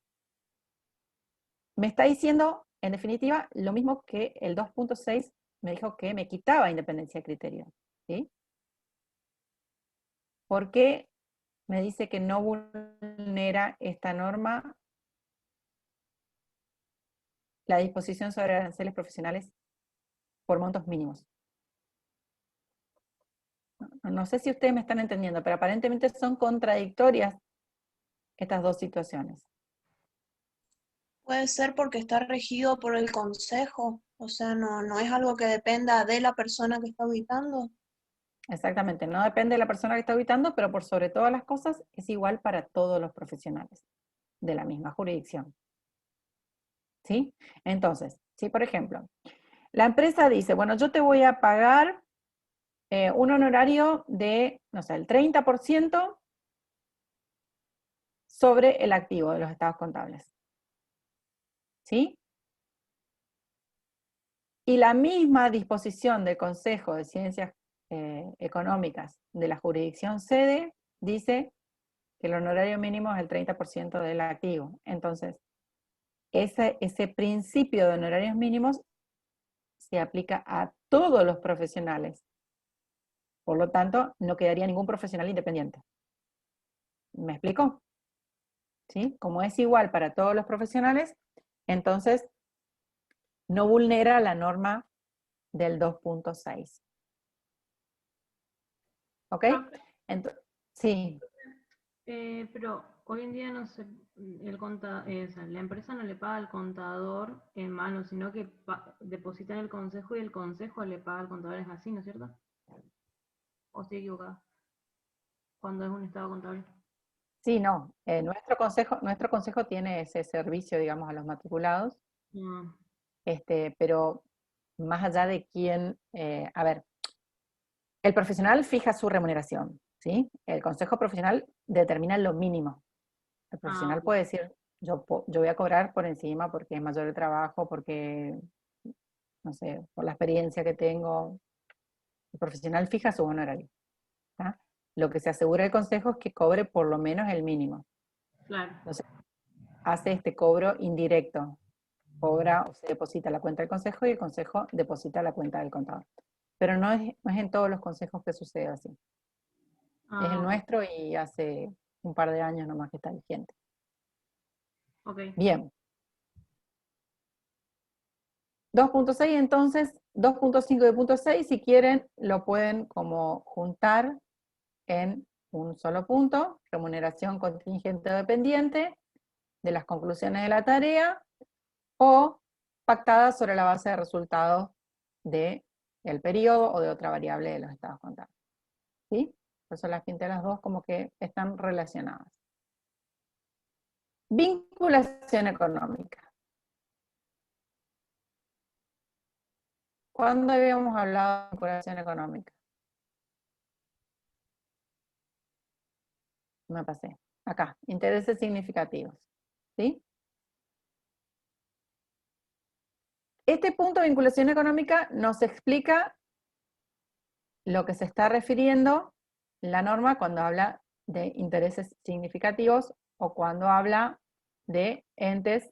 S1: Me está diciendo en definitiva, lo mismo que el 2.6 me dijo que me quitaba independencia de criterio, ¿sí? ¿Por qué me dice que no vulnera esta norma la disposición sobre aranceles profesionales por montos mínimos? No sé si ustedes me están entendiendo, pero aparentemente son contradictorias estas dos situaciones.
S2: Puede ser porque está regido por el consejo, o sea, no es algo que dependa de la persona que está auditando.
S1: Exactamente, no depende de la persona que está auditando, pero por sobre todas las cosas es igual para todos los profesionales de la misma jurisdicción. ¿Sí? Entonces, si por ejemplo, la empresa dice, bueno, yo te voy a pagar un honorario de, no sé, el 30% sobre el activo de los estados contables. ¿Sí? Y la misma disposición del Consejo de Ciencias Económicas de la jurisdicción sede dice que el honorario mínimo es el 30% del activo. Entonces, ese principio de honorarios mínimos se aplica a todos los profesionales. Por lo tanto, no quedaría ningún profesional independiente. ¿Me explico? ¿Sí? Como es igual para todos los profesionales, entonces no vulnera la norma del 2.6. ¿Ok? Entonces, sí.
S9: Pero hoy en día no se, o sea, la empresa no le paga al contador en mano, sino que deposita en el consejo y el consejo le paga al contador, es así, ¿no es cierto? ¿O estoy equivocada? Cuando es un estado contable.
S1: Sí, no. Nuestro consejo tiene ese servicio, digamos, a los matriculados, pero más allá de quién, a ver, el profesional fija su remuneración, ¿sí? El consejo profesional determina lo mínimo. El profesional puede decir, yo voy a cobrar por encima porque es mayor el trabajo, porque, no sé, por la experiencia que tengo. El profesional fija su honorario. ¿Tá? Lo que se asegura el consejo es que cobre por lo menos el mínimo.
S9: Claro.
S1: Entonces, hace este cobro indirecto. Cobra o se deposita a la cuenta del consejo y el consejo deposita a la cuenta del contador. Pero no es en todos los consejos que sucede así. Es el nuestro y hace un par de años nomás que está vigente.
S9: Okay.
S1: Bien. 2.6 entonces, 2.5 y 2.6 si quieren lo pueden como juntar en un solo punto, remuneración contingente o dependiente de las conclusiones de la tarea o pactada sobre la base de resultados del periodo o de otra variable de los estados contables. ¿Sí? Por eso las pinté las dos como que están relacionadas. Vinculación económica. ¿Cuándo habíamos hablado de vinculación económica? Me pasé. Acá, intereses significativos. ¿Sí? Este punto de vinculación económica nos explica lo que se está refiriendo la norma cuando habla de intereses significativos o cuando habla de entes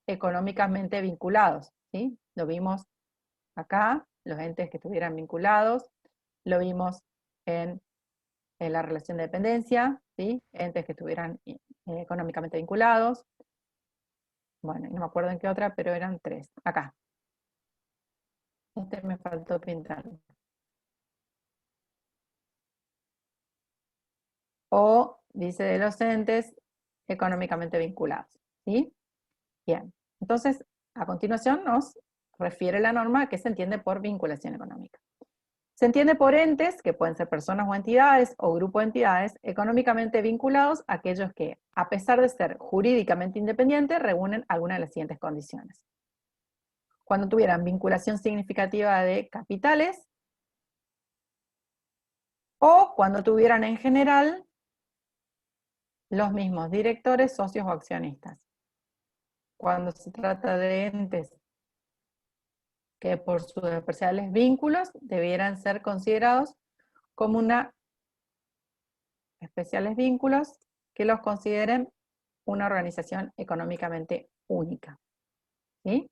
S1: económicamente vinculados. ¿Sí? Lo vimos acá, los entes que estuvieran vinculados, lo vimos en la relación de dependencia, ¿sí? Entes que estuvieran económicamente vinculados. Bueno, no me acuerdo en qué otra, pero eran 3. Acá. Este me faltó pintar. O dice de los entes económicamente vinculados. ¿Sí? Bien. Entonces, a continuación nos refiere la norma a qué se entiende por vinculación económica. Se entiende por entes, que pueden ser personas o entidades, o grupo de entidades, económicamente vinculados a aquellos que, a pesar de ser jurídicamente independientes, reúnen alguna de las siguientes condiciones. Cuando tuvieran vinculación significativa de capitales, o cuando tuvieran en general los mismos directores, socios o accionistas. Cuando se trata de entes que por sus especiales vínculos debieran ser considerados como especiales vínculos que los consideren una organización económicamente única. ¿Sí?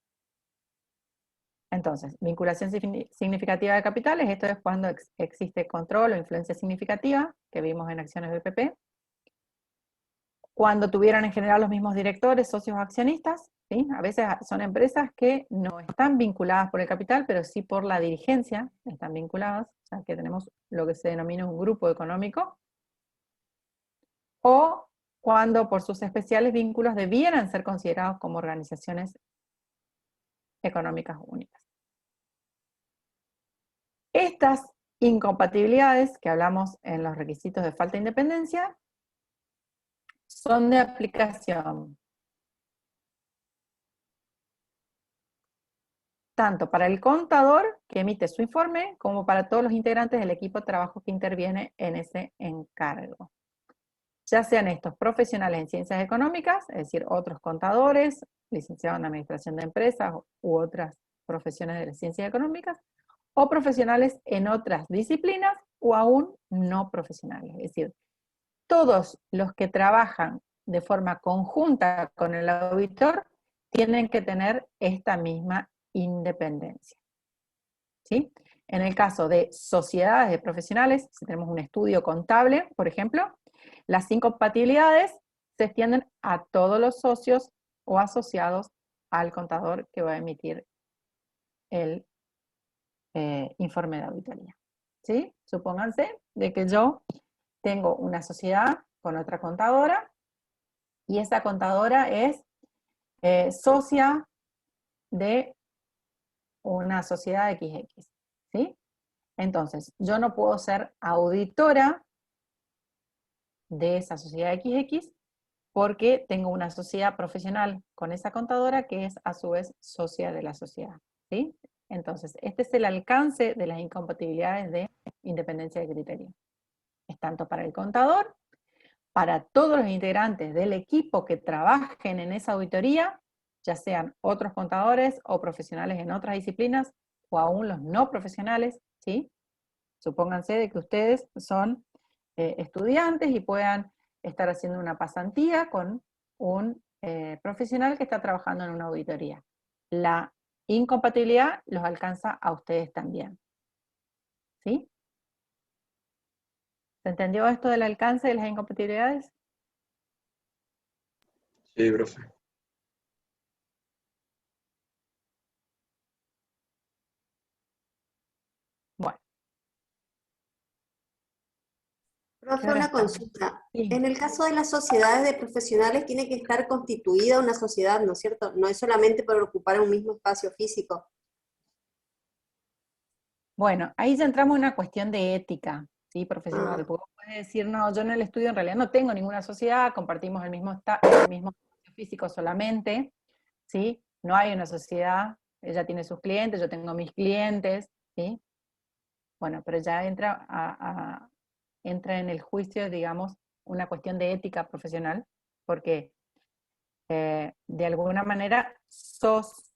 S1: Entonces, vinculación significativa de capitales, esto es cuando existe control o influencia significativa, que vimos en acciones BPP. Cuando tuvieran en general los mismos directores, socios o accionistas, ¿sí? A veces son empresas que no están vinculadas por el capital, pero sí por la dirigencia, están vinculadas, o sea que tenemos lo que se denomina un grupo económico. O cuando por sus especiales vínculos debieran ser considerados como organizaciones económicas únicas. Estas incompatibilidades que hablamos en los requisitos de falta de independencia son de aplicación tanto para el contador que emite su informe como para todos los integrantes del equipo de trabajo que interviene en ese encargo. Ya sean estos profesionales en ciencias económicas, es decir, otros contadores, licenciados en administración de empresas u otras profesiones de las ciencias económicas, o profesionales en otras disciplinas o aún no profesionales. Es decir, todos los que trabajan de forma conjunta con el auditor tienen que tener esta misma independencia. ¿Sí? En el caso de sociedades de profesionales, si tenemos un estudio contable, por ejemplo, las incompatibilidades se extienden a todos los socios o asociados al contador que va a emitir el informe de auditoría. ¿Sí? Supónganse de que yo tengo una sociedad con otra contadora y esa contadora es socia de una sociedad XX. ¿Sí? Entonces, yo no puedo ser auditora de esa sociedad XX porque tengo una sociedad profesional con esa contadora que es a su vez socia de la sociedad. ¿Sí? Entonces, este es el alcance de las incompatibilidades de independencia de criterio. Es tanto para el contador, para todos los integrantes del equipo que trabajen en esa auditoría, ya sean otros contadores o profesionales en otras disciplinas, o aún los no profesionales, ¿sí? Supónganse de que ustedes son estudiantes y puedan estar haciendo una pasantía con un profesional que está trabajando en una auditoría. La incompatibilidad los alcanza a ustedes también. ¿Sí? ¿Se entendió esto del alcance de las incompatibilidades?
S8: Sí, profe.
S1: Bueno.
S6: Profe, una consulta.
S1: Sí.
S6: En el caso de las sociedades de profesionales tiene que estar constituida una sociedad, ¿no es cierto? No es solamente por ocupar un mismo espacio físico.
S1: Bueno, ahí ya entramos en una cuestión de ética, ¿sí? Profesional. Porque puedes decir, no, yo en el estudio en realidad no tengo ninguna sociedad, compartimos el mismo espacio físico solamente, ¿sí? No hay una sociedad, ella tiene sus clientes, yo tengo mis clientes, ¿sí? Bueno, pero ya entra en el juicio, digamos, una cuestión de ética profesional, porque de alguna manera sos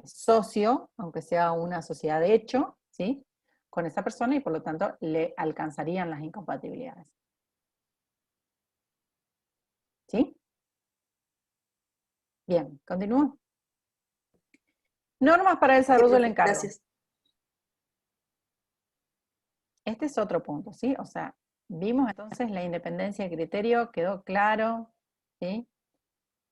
S1: socio, aunque sea una sociedad de hecho, ¿sí? Con esa persona y por lo tanto le alcanzarían las incompatibilidades. ¿Sí? Bien, continúo. Normas para el desarrollo del encargo.
S6: Gracias.
S1: Este es otro punto, ¿sí? O sea, vimos entonces la independencia de criterio, quedó claro, ¿sí?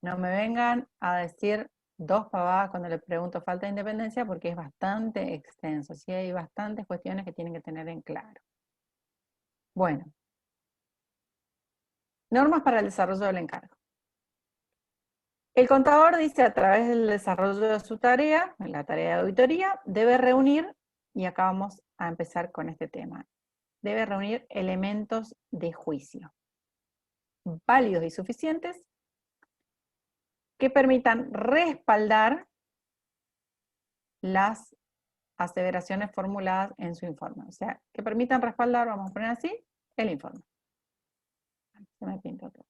S1: No me vengan a decir dos pavadas cuando le pregunto falta de independencia porque es bastante extenso, ¿sí? Hay bastantes cuestiones que tienen que tener en claro. Bueno. Normas para el desarrollo del encargo. El contador dice a través del desarrollo de su tarea, en la tarea de auditoría, debe reunir, y acá vamos a empezar con este tema, debe reunir elementos de juicio válidos y suficientes que permitan respaldar las aseveraciones formuladas en su informe. O sea, que permitan respaldar, vamos a poner así, el informe. Se me pinta todo.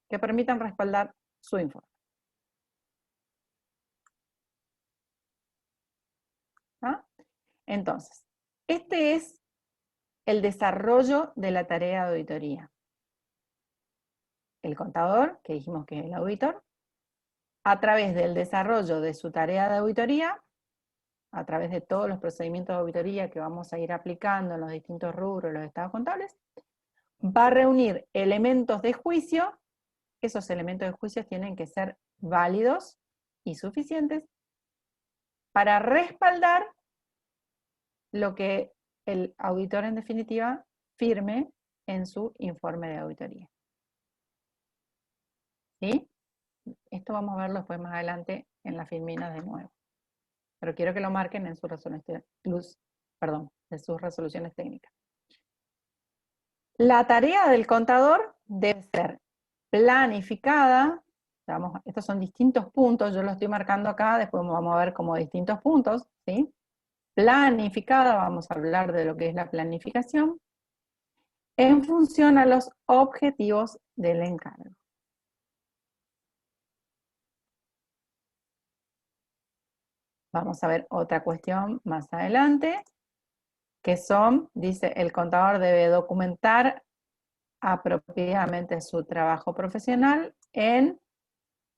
S1: Que permitan respaldar su informe. ¿Ah? Entonces, este es el desarrollo de la tarea de auditoría. El contador, que dijimos que es el auditor, a través del desarrollo de su tarea de auditoría, a través de todos los procedimientos de auditoría que vamos a ir aplicando en los distintos rubros de los estados contables, va a reunir elementos de juicio. Esos elementos de juicio tienen que ser válidos y suficientes para respaldar lo que el auditor en definitiva firme en su informe de auditoría. ¿Sí? Esto vamos a verlo después más adelante en las filminas de nuevo. Pero quiero que lo marquen en sus resoluciones técnicas. La tarea del contador debe ser planificada. Estos son distintos puntos, yo lo estoy marcando acá, después vamos a ver como distintos puntos, ¿sí? Planificada, vamos a hablar de lo que es la planificación, en función a los objetivos del encargo. Vamos a ver otra cuestión más adelante, que son, dice, el contador debe documentar apropiadamente su trabajo profesional en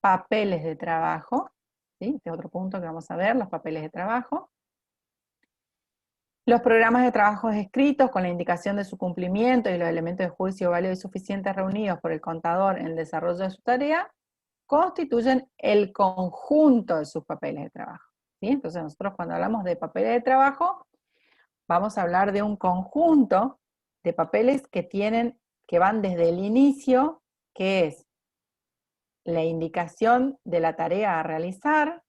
S1: papeles de trabajo, ¿sí? Este es otro punto que vamos a ver, los papeles de trabajo. Los programas de trabajo escritos con la indicación de su cumplimiento y los elementos de juicio válidos y suficientes reunidos por el contador en el desarrollo de su tarea constituyen el conjunto de sus papeles de trabajo, ¿sí? Entonces nosotros cuando hablamos de papeles de trabajo vamos a hablar de un conjunto de papeles que van desde el inicio, que es la indicación de la tarea a realizar,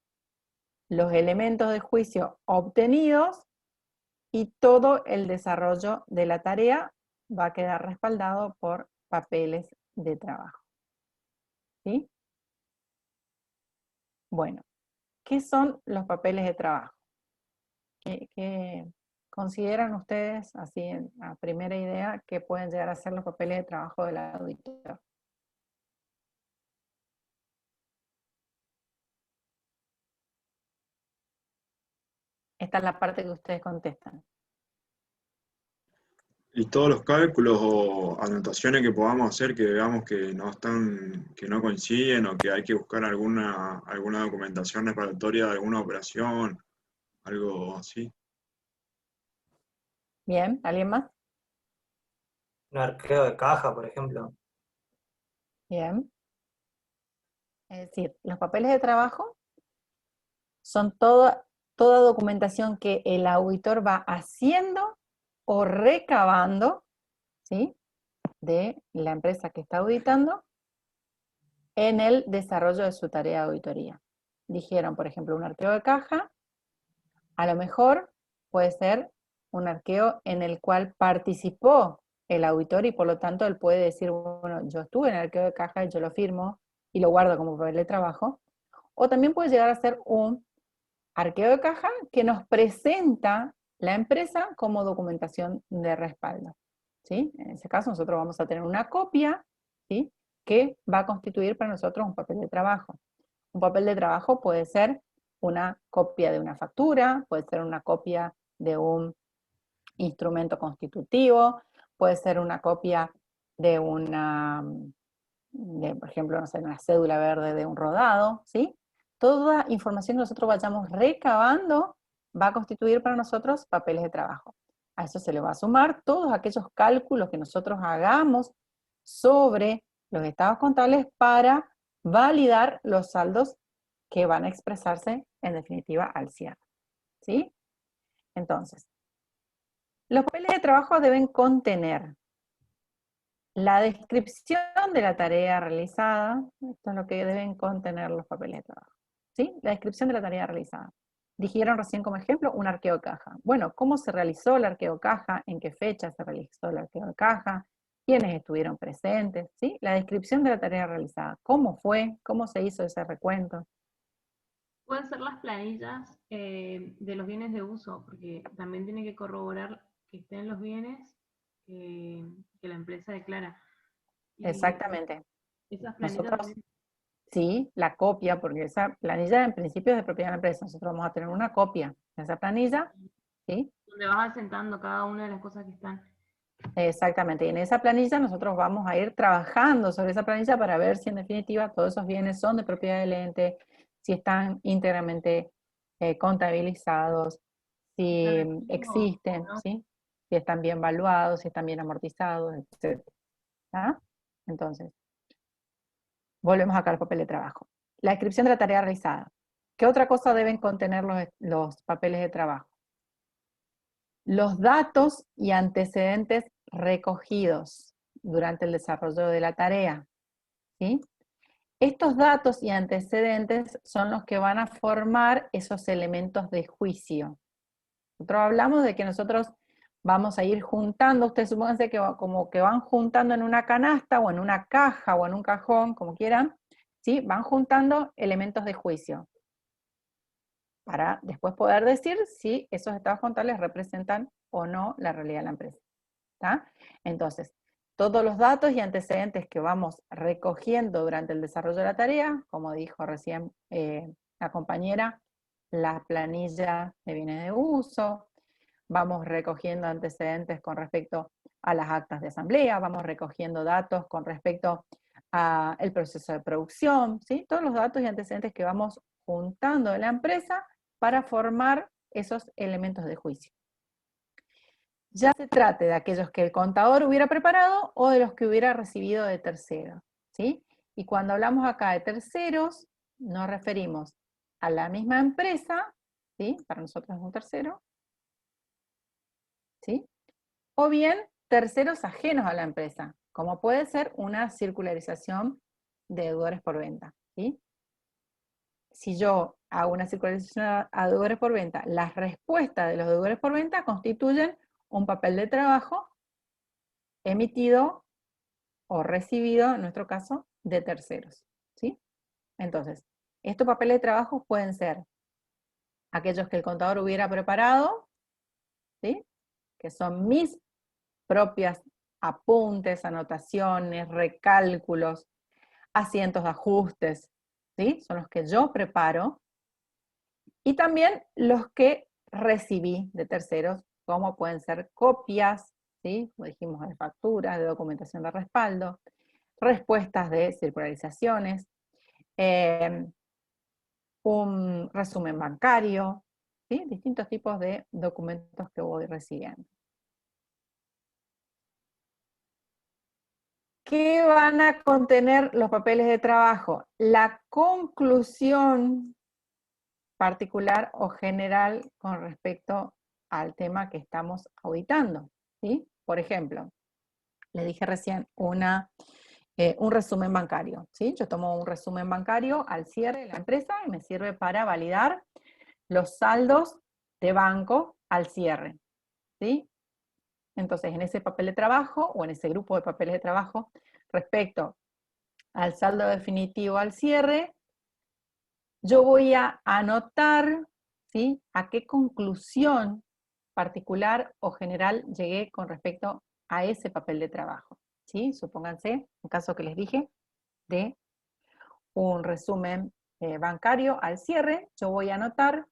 S1: los elementos de juicio obtenidos, y todo el desarrollo de la tarea va a quedar respaldado por papeles de trabajo. ¿Sí? Bueno, ¿qué son los papeles de trabajo? ¿Qué consideran ustedes, así a primera idea, que pueden llegar a ser los papeles de trabajo del auditor? Esta es la parte que ustedes contestan.
S8: Y todos los cálculos o anotaciones que podamos hacer que veamos que no coinciden o que hay que buscar alguna documentación preparatoria de alguna operación, algo así.
S1: Bien, ¿alguien más?
S7: Un arqueo de caja, por ejemplo.
S1: Bien. Es decir, los papeles de trabajo son toda documentación que el auditor va haciendo o recabando, ¿sí?, de la empresa que está auditando en el desarrollo de su tarea de auditoría. Dijeron, por ejemplo, un arqueo de caja, a lo mejor puede ser un arqueo en el cual participó el auditor y por lo tanto él puede decir, bueno, yo estuve en el arqueo de caja y yo lo firmo y lo guardo como papel de trabajo. O también puede llegar a ser un arqueo de caja que nos presenta la empresa como documentación de respaldo, ¿sí? En ese caso nosotros vamos a tener una copia, ¿sí?, que va a constituir para nosotros un papel de trabajo. Un papel de trabajo puede ser una copia de una factura, puede ser una copia de un instrumento constitutivo, puede ser una copia de por ejemplo, no sé, una cédula verde de un rodado, ¿sí? Toda información que nosotros vayamos recabando va a constituir para nosotros papeles de trabajo. A eso se le va a sumar todos aquellos cálculos que nosotros hagamos sobre los estados contables para validar los saldos que van a expresarse en definitiva al cierre, ¿sí? Entonces, los papeles de trabajo deben contener la descripción de la tarea realizada. Esto es lo que deben contener los papeles de trabajo, ¿sí? La descripción de la tarea realizada. Dijeron recién como ejemplo un arqueo de caja. Bueno, ¿cómo se realizó el arqueo de caja? ¿En qué fecha se realizó el arqueo de caja? ¿Quiénes estuvieron presentes? ¿Sí? La descripción de la tarea realizada. ¿Cómo fue? ¿Cómo se hizo ese recuento?
S9: Pueden ser las planillas de los bienes de uso, porque también tiene que corroborar que estén los bienes que la empresa declara. Y
S1: exactamente.
S9: esas planillas
S1: Nosotros,
S9: también,
S1: sí, la copia, porque esa planilla en principio es de propiedad de la empresa. Nosotros vamos a tener una copia de esa planilla, ¿sí?
S9: donde vas asentando cada una de las cosas que están.
S1: Exactamente, y en esa planilla nosotros vamos a ir trabajando sobre esa planilla para ver si en definitiva todos esos bienes son de propiedad del ente, si están íntegramente contabilizados, si existen,
S9: ¿no?
S1: ¿sí? Si están bien valuados, si están bien amortizados, etc. ¿Ah? Entonces, volvemos acá al papel de trabajo. La descripción de la tarea realizada. ¿Qué otra cosa deben contener los papeles de trabajo? Los datos y antecedentes recogidos durante el desarrollo de la tarea, ¿sí? Estos datos y antecedentes son los que van a formar esos elementos de juicio. Nosotros hablamos de que nosotros vamos a ir juntando, ustedes supónganse que como que van juntando en una canasta o en una caja o en un cajón, como quieran, ¿sí? Van juntando elementos de juicio para después poder decir si esos estados contables representan o no la realidad de la empresa. ¿Tá? Entonces, todos los datos y antecedentes que vamos recogiendo durante el desarrollo de la tarea, como dijo recién la compañera, la planilla de bienes de uso, vamos recogiendo antecedentes con respecto a las actas de asamblea, vamos recogiendo datos con respecto al proceso de producción, ¿sí? Todos los datos y antecedentes que vamos juntando de la empresa para formar esos elementos de juicio. Ya se trate de aquellos que el contador hubiera preparado o de los que hubiera recibido de terceros, ¿sí? Y cuando hablamos acá de terceros, nos referimos a la misma empresa, ¿sí? Para nosotros es un tercero, ¿sí? O bien terceros ajenos a la empresa, como puede ser una circularización de deudores por venta, ¿sí? Si yo hago una circularización a deudores por venta, las respuestas de los deudores por venta constituyen un papel de trabajo emitido o recibido, en nuestro caso, de terceros, ¿sí? Entonces, estos papeles de trabajo pueden ser aquellos que el contador hubiera preparado, ¿sí? Que son mis propias apuntes, anotaciones, recálculos, asientos de ajustes, ¿sí? Son los que yo preparo. Y también los que recibí de terceros, como pueden ser copias, ¿sí? Como dijimos, de facturas, de documentación de respaldo, respuestas de circularizaciones, un resumen bancario, ¿sí? Distintos tipos de documentos que voy recibiendo. ¿Qué van a contener los papeles de trabajo? La conclusión particular o general con respecto al tema que estamos auditando, ¿sí? Por ejemplo, le dije recién un resumen bancario, ¿sí? Yo tomo un resumen bancario al cierre de la empresa y me sirve para validar los saldos de banco al cierre, ¿sí? Entonces, en ese papel de trabajo, o en ese grupo de papeles de trabajo, respecto al saldo definitivo al cierre, yo voy a anotar, ¿sí? A qué conclusión particular o general llegué con respecto a ese papel de trabajo, ¿sí? Supónganse, un caso que les dije, de un resumen bancario al cierre, yo voy a anotar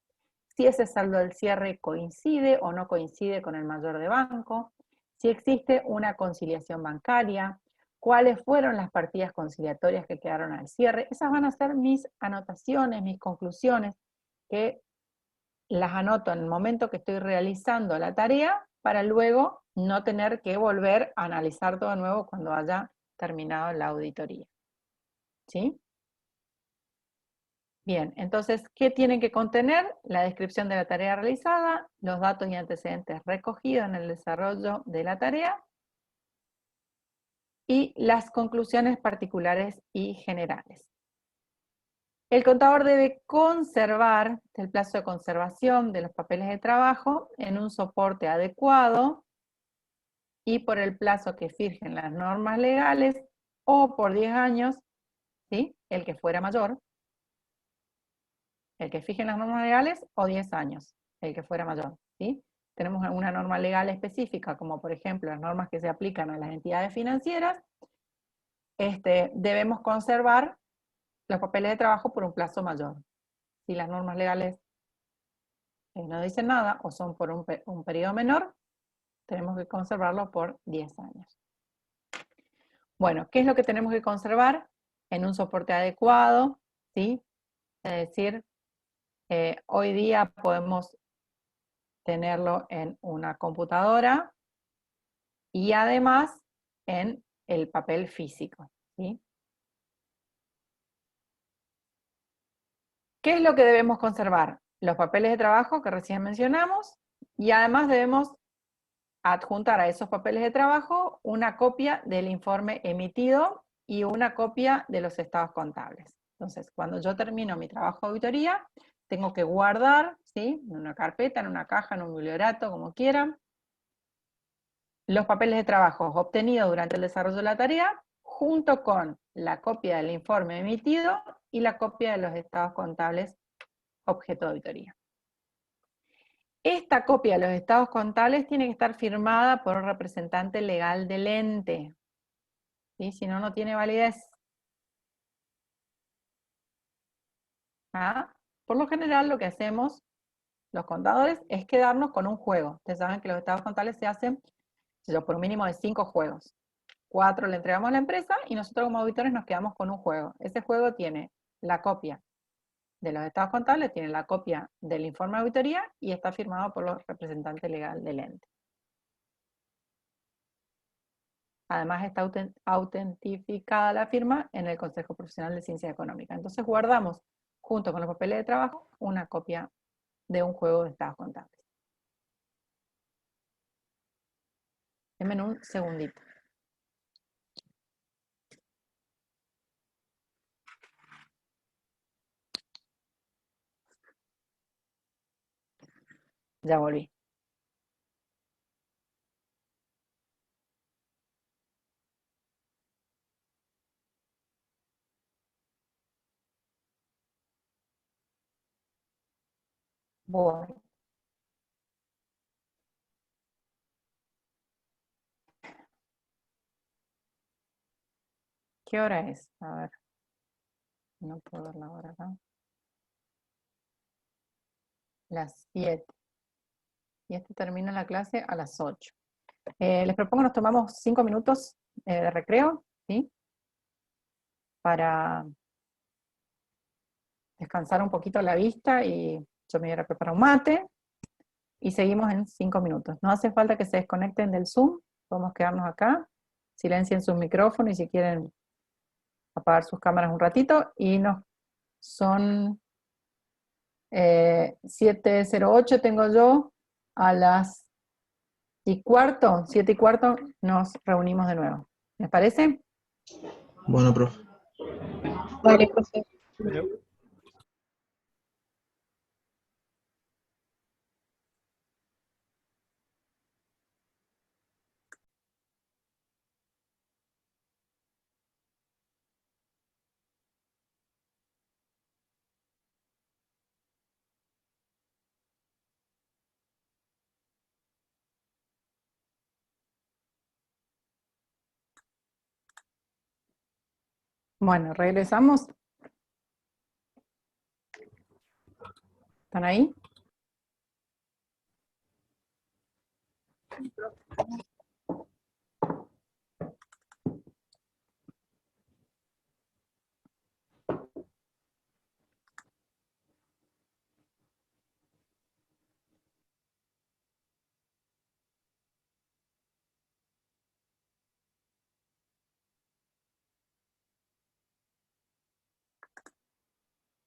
S1: si ese saldo del cierre coincide o no coincide con el mayor de banco, si existe una conciliación bancaria, cuáles fueron las partidas conciliatorias que quedaron al cierre. Esas van a ser mis anotaciones, mis conclusiones, que las anoto en el momento que estoy realizando la tarea, para luego no tener que volver a analizar todo de nuevo cuando haya terminado la auditoría. ¿Sí? Bien, entonces, ¿qué tienen que contener? La descripción de la tarea realizada, los datos y antecedentes recogidos en el desarrollo de la tarea, y las conclusiones particulares y generales. El contador debe conservar el plazo de conservación de los papeles de trabajo en un soporte adecuado y por el plazo que fijen las normas legales o por 10 años, ¿sí? El que fuera mayor. El que fijen las normas legales o 10 años, el que fuera mayor, ¿sí? Tenemos una norma legal específica, como por ejemplo las normas que se aplican a las entidades financieras, debemos conservar los papeles de trabajo por un plazo mayor. Si las normas legales no dicen nada o son por un periodo menor, tenemos que conservarlo por 10 años. Bueno, ¿qué es lo que tenemos que conservar? En un soporte adecuado, ¿sí? Es decir, hoy día podemos tenerlo en una computadora y además en el papel físico, ¿sí? ¿Qué es lo que debemos conservar? Los papeles de trabajo que recién mencionamos, y además debemos adjuntar a esos papeles de trabajo una copia del informe emitido y una copia de los estados contables. Entonces, cuando yo termino mi trabajo de auditoría, tengo que guardar, ¿sí? En una carpeta, en una caja, en un bibliorato, como quieran, los papeles de trabajo obtenidos durante el desarrollo de la tarea, junto con la copia del informe emitido y la copia de los estados contables objeto de auditoría. Esta copia de los estados contables tiene que estar firmada por un representante legal del ente, ¿sí? Si no, no tiene validez. ¿Ah? Por lo general, lo que hacemos los contadores es quedarnos con un juego. Ustedes saben que los estados contables se hacen por un mínimo de 5 juegos. 4 le entregamos a la empresa y nosotros como auditores nos quedamos con un juego. Ese juego tiene la copia de los estados contables, tiene la copia del informe de auditoría y está firmado por los representantes legales del ente. Además está autentificada la firma en el Consejo Profesional de Ciencias Económicas. Entonces guardamos, junto con los papeles de trabajo, una copia de un juego de estados contables. Denme un segundito. Ya volví. Bueno. ¿Qué hora es? A ver. No puedo ver la hora acá. Las 7. Y termina la clase a las 8. Les propongo nos tomamos 5 minutos de recreo, ¿sí? Para descansar un poquito la vista y yo me voy a preparar un mate y seguimos en 5 minutos. No hace falta que se desconecten del Zoom, podemos quedarnos acá, silencien sus micrófonos y si quieren apagar sus cámaras un ratito y son 7:08 tengo yo, a las 7:15 nos reunimos de nuevo. ¿Les parece?
S10: Bueno, profe.
S4: Vale, profe.
S1: Bueno, regresamos. ¿Están ahí?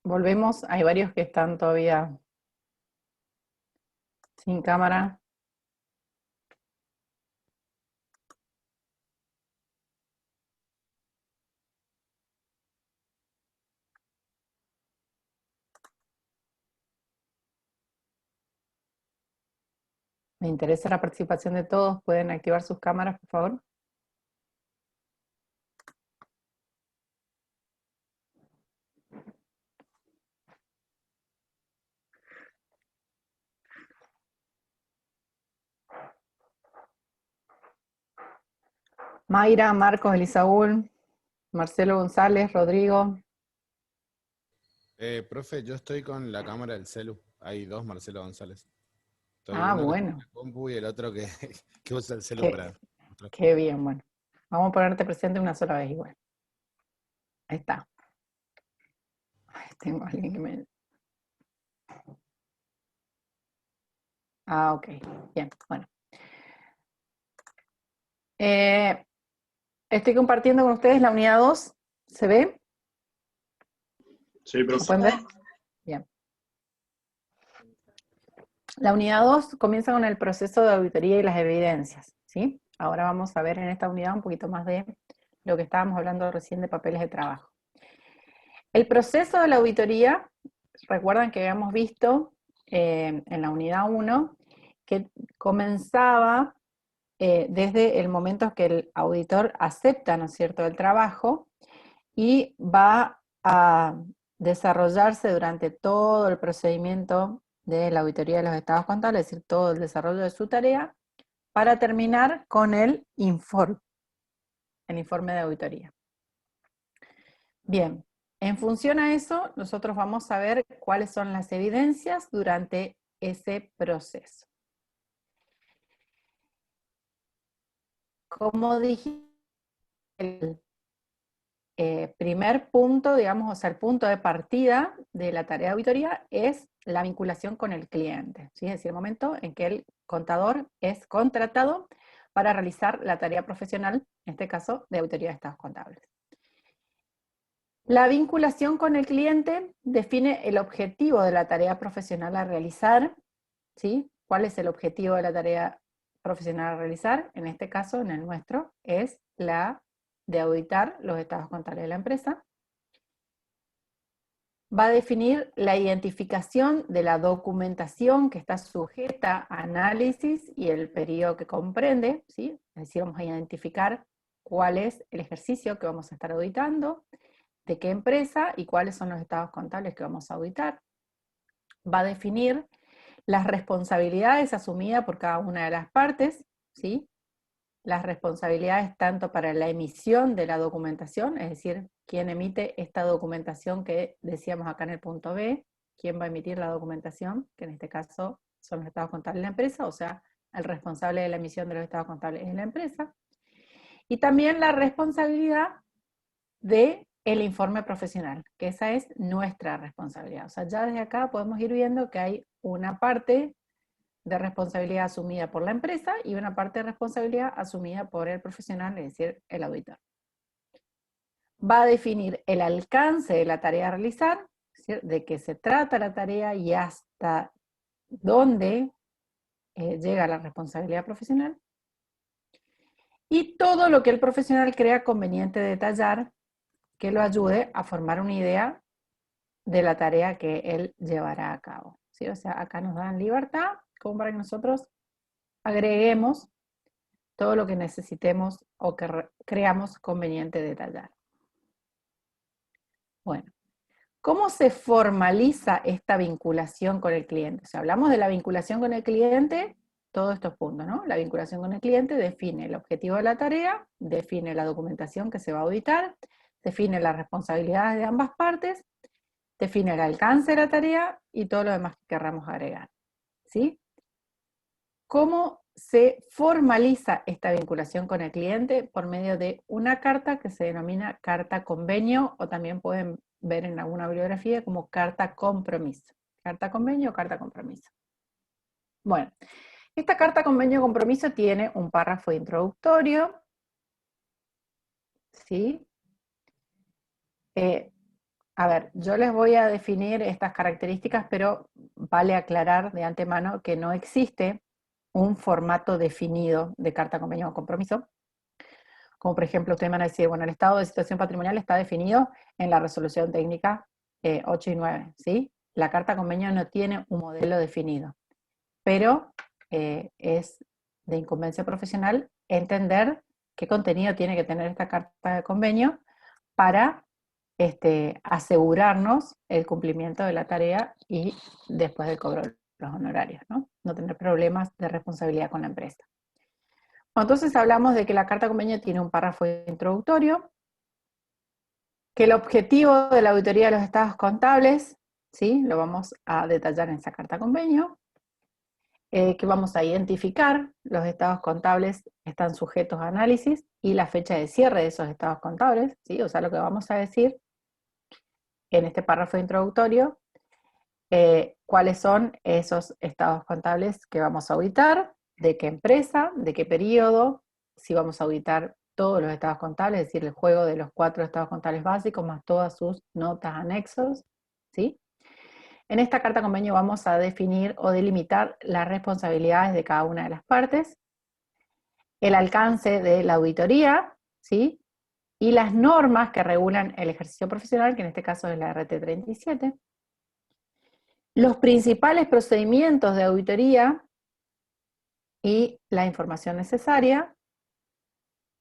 S1: Volvemos, hay varios que están todavía sin cámara. Me interesa la participación de todos, ¿pueden activar sus cámaras, por favor? Mayra, Marcos, Elisaúl, Marcelo González, Rodrigo.
S10: Profe, yo estoy con la cámara del celu. Hay 2 Marcelo González.
S11: Estoy
S1: Ah,
S11: uno que
S1: bueno.
S11: usa la compu y el otro que, que usa el celu
S1: Qué,
S11: para otras
S1: qué
S11: cosas.
S1: bien, bueno. Vamos a ponerte presente una sola vez igual. Ahí está. Ay, tengo a alguien que me... Ah, ok. Bien, bueno. Estoy compartiendo con ustedes la unidad 2. ¿Se ve?
S8: Sí,
S1: ¿Lo
S8: profe.
S1: pueden ver? Bien. La unidad 2 comienza con el proceso de auditoría y las evidencias, ¿sí? Ahora vamos a ver en esta unidad un poquito más de lo que estábamos hablando recién de papeles de trabajo. El proceso de la auditoría, recuerdan que habíamos visto en la unidad 1 que comenzaba desde el momento que el auditor acepta, ¿no es cierto?, el trabajo y va a desarrollarse durante todo el procedimiento de la auditoría de los estados contables, es decir, todo el desarrollo de su tarea, para terminar con el informe de auditoría. Bien, en función a eso, nosotros vamos a ver cuáles son las evidencias durante ese proceso. Como dije, el primer punto, digamos, o sea, el punto de partida de la tarea de auditoría es la vinculación con el cliente, ¿sí? Es decir, el momento en que el contador es contratado para realizar la tarea profesional, en este caso, de auditoría de estados contables. La vinculación con el cliente define el objetivo de la tarea profesional a realizar, ¿sí? ¿Cuál es el objetivo de la tarea profesional a realizar? En este caso, en el nuestro, es la de auditar los estados contables de la empresa. Va a definir la identificación de la documentación que está sujeta a análisis y el periodo que comprende, ¿sí? Es decir, vamos a identificar cuál es el ejercicio que vamos a estar auditando, de qué empresa y cuáles son los estados contables que vamos a auditar. Va a definir las responsabilidades asumidas por cada una de las partes, ¿sí? Las responsabilidades tanto para la emisión de la documentación, es decir, quién emite esta documentación que decíamos acá en el punto B, quién va a emitir la documentación, que en este caso son los estados contables de la empresa, o sea, el responsable de la emisión de los estados contables es la empresa. Y también la responsabilidad del informe profesional, que esa es nuestra responsabilidad. O sea, ya desde acá podemos ir viendo que hay una parte de responsabilidad asumida por la empresa y una parte de responsabilidad asumida por el profesional, es decir, el auditor. Va a definir el alcance de la tarea a realizar, ¿sí? De qué se trata la tarea y hasta dónde llega la responsabilidad profesional. Y todo lo que el profesional crea conveniente detallar que lo ayude a formar una idea de la tarea que él llevará a cabo, ¿sí? O sea, acá nos dan libertad como para que nosotros agreguemos todo lo que necesitemos o que creamos conveniente detallar. Bueno, ¿cómo se formaliza esta vinculación con el cliente? O sea, hablamos de la vinculación con el cliente, todos estos puntos, ¿no? La vinculación con el cliente define el objetivo de la tarea, define la documentación que se va a auditar, define las responsabilidades de ambas partes, define el alcance de la tarea y todo lo demás que querramos agregar, ¿sí? ¿Cómo se formaliza esta vinculación con el cliente? Por medio de una carta que se denomina carta convenio, o también pueden ver en alguna bibliografía como carta compromiso. Carta convenio o carta compromiso. Bueno, esta carta convenio compromiso tiene un párrafo introductorio, ¿sí? A ver, yo les voy a definir estas características, pero vale aclarar de antemano que no existe un formato definido de carta convenio o compromiso. Como por ejemplo, ustedes van a decir, bueno, el estado de situación patrimonial está definido en la resolución técnica 8 y 9, ¿sí? La carta convenio no tiene un modelo definido, pero es de incumbencia profesional entender qué contenido tiene que tener esta carta de convenio para asegurarnos el cumplimiento de la tarea y después del cobro de los honorarios, ¿no? No tener problemas de responsabilidad con la empresa. Entonces hablamos de que la carta convenio tiene un párrafo introductorio, que el objetivo de la auditoría de los estados contables, ¿sí? Lo vamos a detallar en esa carta convenio. que vamos a identificar los estados contables que están sujetos a análisis y la fecha de cierre de esos estados contables, ¿sí? O sea, lo que vamos a decir en este párrafo introductorio, cuáles son esos estados contables que vamos a auditar, de qué empresa, de qué periodo, si vamos a auditar todos los estados contables, es decir, el juego de los 4 estados contables básicos más todas sus notas anexos, ¿sí? En esta carta convenio vamos a definir o delimitar las responsabilidades de cada una de las partes, el alcance de la auditoría, ¿sí? Y las normas que regulan el ejercicio profesional, que en este caso es la RT37, los principales procedimientos de auditoría y la información necesaria.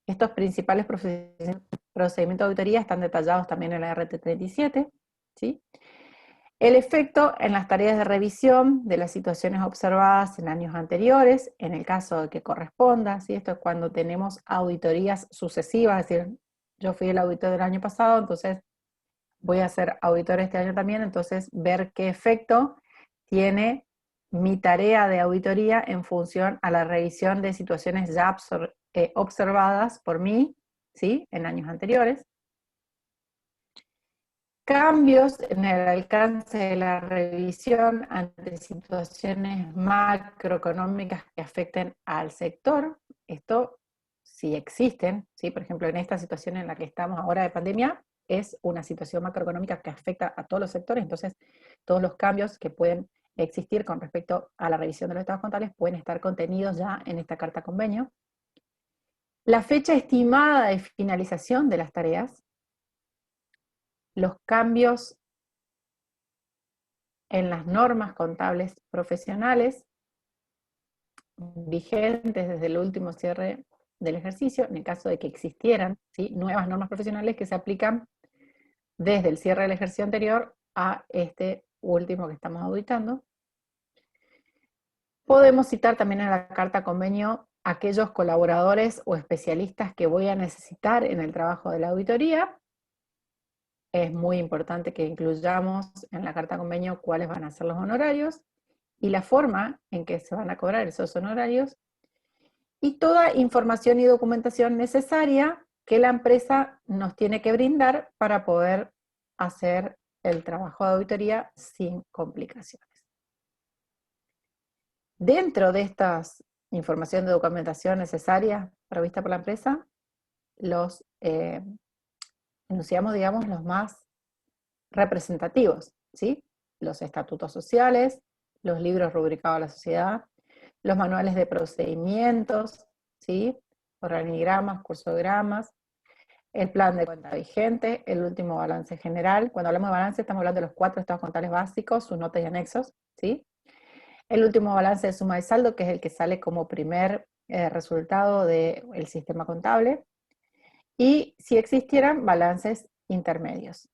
S1: Estos principales procedimientos de auditoría están detallados también en la RT37, ¿sí? El efecto en las tareas de revisión de las situaciones observadas en años anteriores, en el caso de que corresponda, ¿sí? Esto es cuando tenemos auditorías sucesivas, es decir, yo fui el auditor del año pasado, entonces voy a ser auditor este año también, entonces ver qué efecto tiene mi tarea de auditoría en función a la revisión de situaciones ya observadas por mí, ¿sí? En años anteriores. Cambios en el alcance de la revisión ante situaciones macroeconómicas que afecten al sector. Esto sí existen, ¿sí? Por ejemplo, en esta situación en la que estamos ahora de pandemia, es una situación macroeconómica que afecta a todos los sectores, entonces todos los cambios que pueden existir con respecto a la revisión de los estados contables pueden estar contenidos ya en esta carta convenio. La fecha estimada de finalización de las tareas, los cambios en las normas contables profesionales vigentes desde el último cierre del ejercicio, en el caso de que existieran, ¿sí? Nuevas normas profesionales que se aplican desde el cierre del ejercicio anterior a este último que estamos auditando. Podemos citar también en la carta convenio aquellos colaboradores o especialistas que voy a necesitar en el trabajo de la auditoría. Es muy importante que incluyamos en la carta convenio cuáles van a ser los honorarios y la forma en que se van a cobrar esos honorarios, y toda información y documentación necesaria que la empresa nos tiene que brindar para poder hacer el trabajo de auditoría sin complicaciones. Dentro de estas información de documentación necesaria provista por la empresa, los enunciamos, digamos, los más representativos, ¿sí? Los estatutos sociales, los libros rubricados a la sociedad, los manuales de procedimientos, ¿sí? Organigramas, cursogramas, el plan de cuenta vigente, el último balance general. Cuando hablamos de balance estamos hablando de los 4 estados contables básicos, sus notas y anexos, ¿sí? El último balance de suma y saldo, que es el que sale como primer resultado del sistema contable. Y si existieran balances intermedios,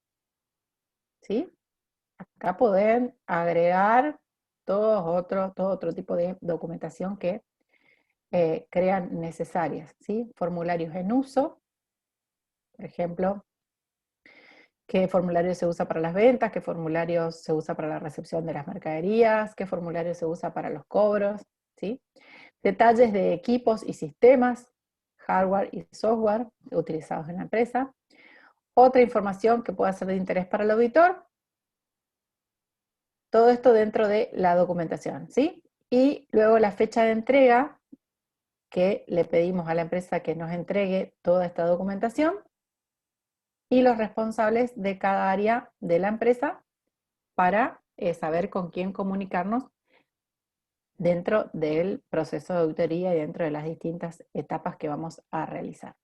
S1: ¿sí? Acá pueden agregar todo otro tipo de documentación que crean necesarias, ¿sí? Formularios en uso, por ejemplo, qué formulario se usa para las ventas, qué formulario se usa para la recepción de las mercaderías, qué formulario se usa para los cobros, ¿sí? Detalles de equipos y sistemas, hardware y software utilizados en la empresa. Otra información que pueda ser de interés para el auditor. Todo esto dentro de la documentación, ¿sí? Y luego la fecha de entrega, que le pedimos a la empresa que nos entregue toda esta documentación, y los responsables de cada área de la empresa para saber con quién comunicarnos dentro del proceso de auditoría y dentro de las distintas etapas que vamos a realizar.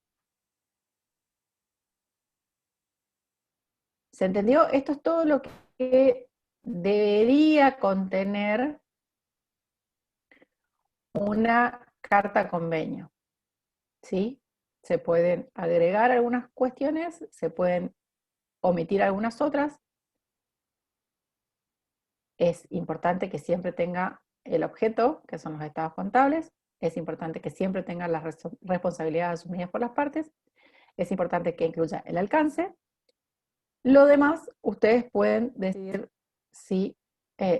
S1: ¿Se entendió? Esto es todo lo que debería contener una carta convenio, ¿sí? Se pueden agregar algunas cuestiones, se pueden omitir algunas otras. Es importante que siempre tenga el objeto, que son los estados contables. Es importante que siempre tenga las responsabilidades asumidas por las partes. Es importante que incluya el alcance. Lo demás, ustedes pueden decidir si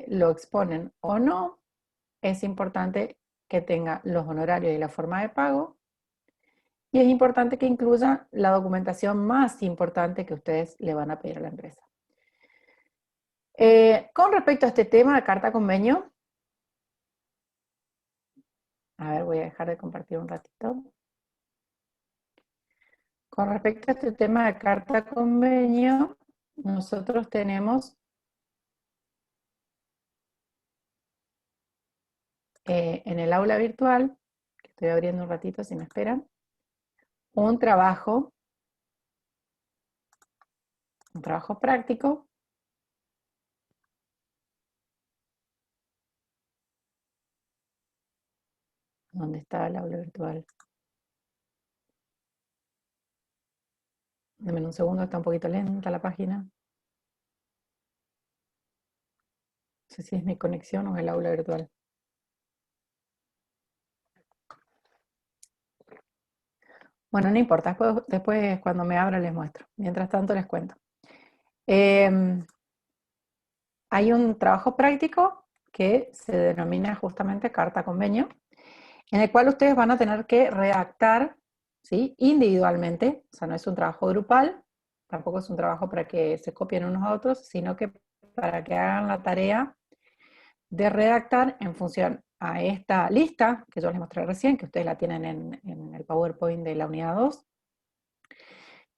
S1: lo exponen o no. es importante que tenga los honorarios y la forma de pago, y es importante que incluya la documentación más importante que ustedes le van a pedir a la empresa. Con respecto a este tema de carta convenio, a ver, voy a dejar de compartir un ratito. Con respecto a este tema de carta convenio, nosotros tenemos en el aula virtual, que estoy abriendo un ratito si me esperan, un trabajo práctico ¿Dónde está el aula virtual? Dame un segundo, está un poquito lenta la página. No sé si es mi conexión o el aula virtual. Bueno, no importa, después cuando me abra les muestro. Mientras tanto les cuento. Hay un trabajo práctico que se denomina justamente carta convenio, en el cual ustedes van a tener que redactar, ¿sí?, individualmente, o sea, no es un trabajo grupal, tampoco es un trabajo para que se copien unos a otros, sino que para que hagan la tarea de redactar en función a esta lista que yo les mostré recién, que ustedes la tienen en el PowerPoint de la unidad 2,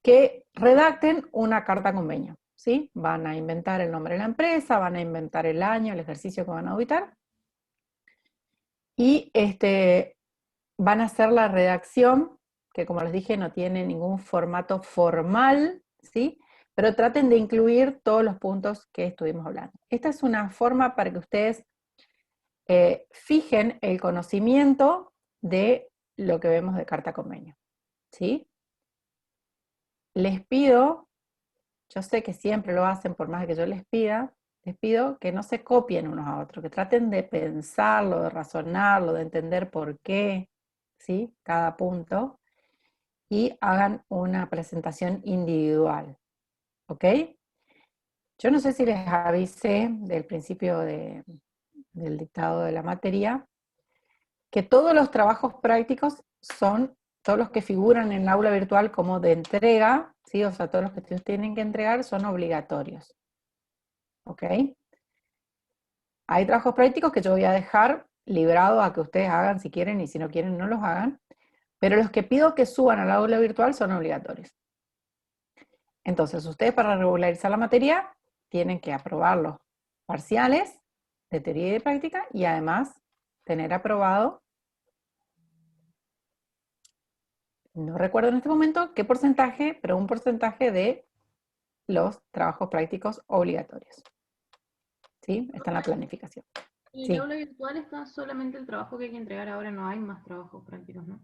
S1: que redacten una carta convenio, ¿sí? Van a inventar el nombre de la empresa, van a inventar el año, el ejercicio que van a auditar, y van a hacer la redacción, que como les dije no tiene ningún formato formal, ¿sí?, pero traten de incluir todos los puntos que estuvimos hablando. Esta es una forma para que ustedes fijen el conocimiento de lo que vemos de carta convenio, ¿sí? Les pido, yo sé que siempre lo hacen por más que yo les pido que no se copien unos a otros, que traten de pensarlo, de razonarlo, de entender por qué, ¿sí?, cada punto, y hagan una presentación individual, ¿ok? Yo no sé si les avisé del principio del dictado de la materia, que todos los trabajos prácticos son todos los que figuran en el aula virtual como de entrega, ¿sí? O sea, todos los que ustedes tienen que entregar son obligatorios, ¿ok? Hay trabajos prácticos que yo voy a dejar librado a que ustedes hagan si quieren, y si no quieren no los hagan, pero los que pido que suban al aula virtual son obligatorios. Entonces, ustedes para regularizar la materia tienen que aprobar los parciales de teoría y de práctica, y además tener aprobado, no recuerdo en este momento qué porcentaje, pero un porcentaje de los trabajos prácticos obligatorios. ¿Sí? Está en la planificación.
S9: En
S1: Sí.
S9: el aula virtual está solamente el trabajo que hay que entregar ahora, no hay más trabajos prácticos, ¿no?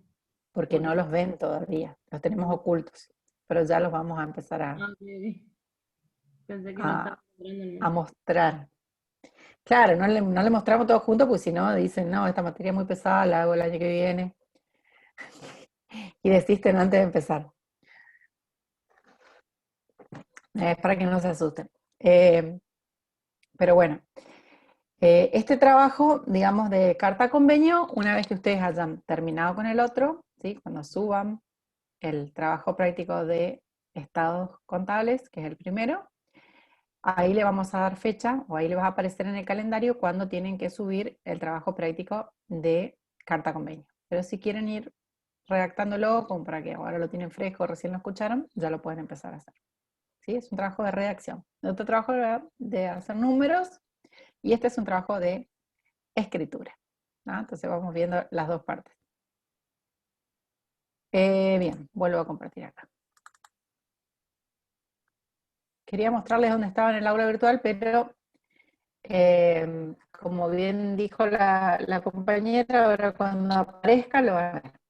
S1: Porque no los ven todavía, los tenemos ocultos, pero ya los vamos a empezar
S9: Pensé que no estaba
S1: a mostrar. Claro, no le mostramos todos juntos, porque si no dicen, no, esta materia es muy pesada, la hago el año que viene. Y desisten antes de empezar. Es para que no se asusten. Pero bueno, este trabajo, digamos, de carta convenio, una vez que ustedes hayan terminado con el otro, ¿sí?, cuando suban el trabajo práctico de estados contables, que es el primero, ahí le vamos a dar fecha, o ahí le va a aparecer en el calendario cuando tienen que subir el trabajo práctico de carta convenio. Pero si quieren ir redactándolo, como para que ahora lo tienen fresco, recién lo escucharon, ya lo pueden empezar a hacer. ¿Sí? Es un trabajo de redacción. El otro trabajo de hacer números, y este es un trabajo de escritura, ¿no? Entonces vamos viendo las dos partes. Bien, vuelvo a compartir acá. Quería mostrarles dónde estaba en el aula virtual, pero como bien dijo la compañera, ahora cuando aparezca lo van a ver.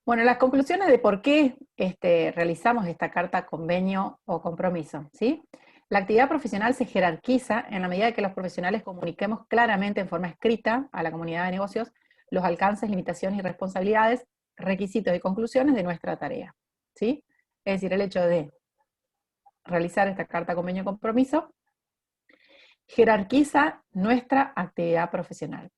S1: Bueno, las conclusiones de por qué realizamos esta carta convenio o compromiso, ¿sí? La actividad profesional se jerarquiza en la medida que los profesionales comuniquemos claramente en forma escrita a la comunidad de negocios los alcances, limitaciones y responsabilidades, requisitos y conclusiones de nuestra tarea, ¿sí? Es decir, el hecho de realizar esta carta convenio compromiso jerarquiza nuestra actividad profesional.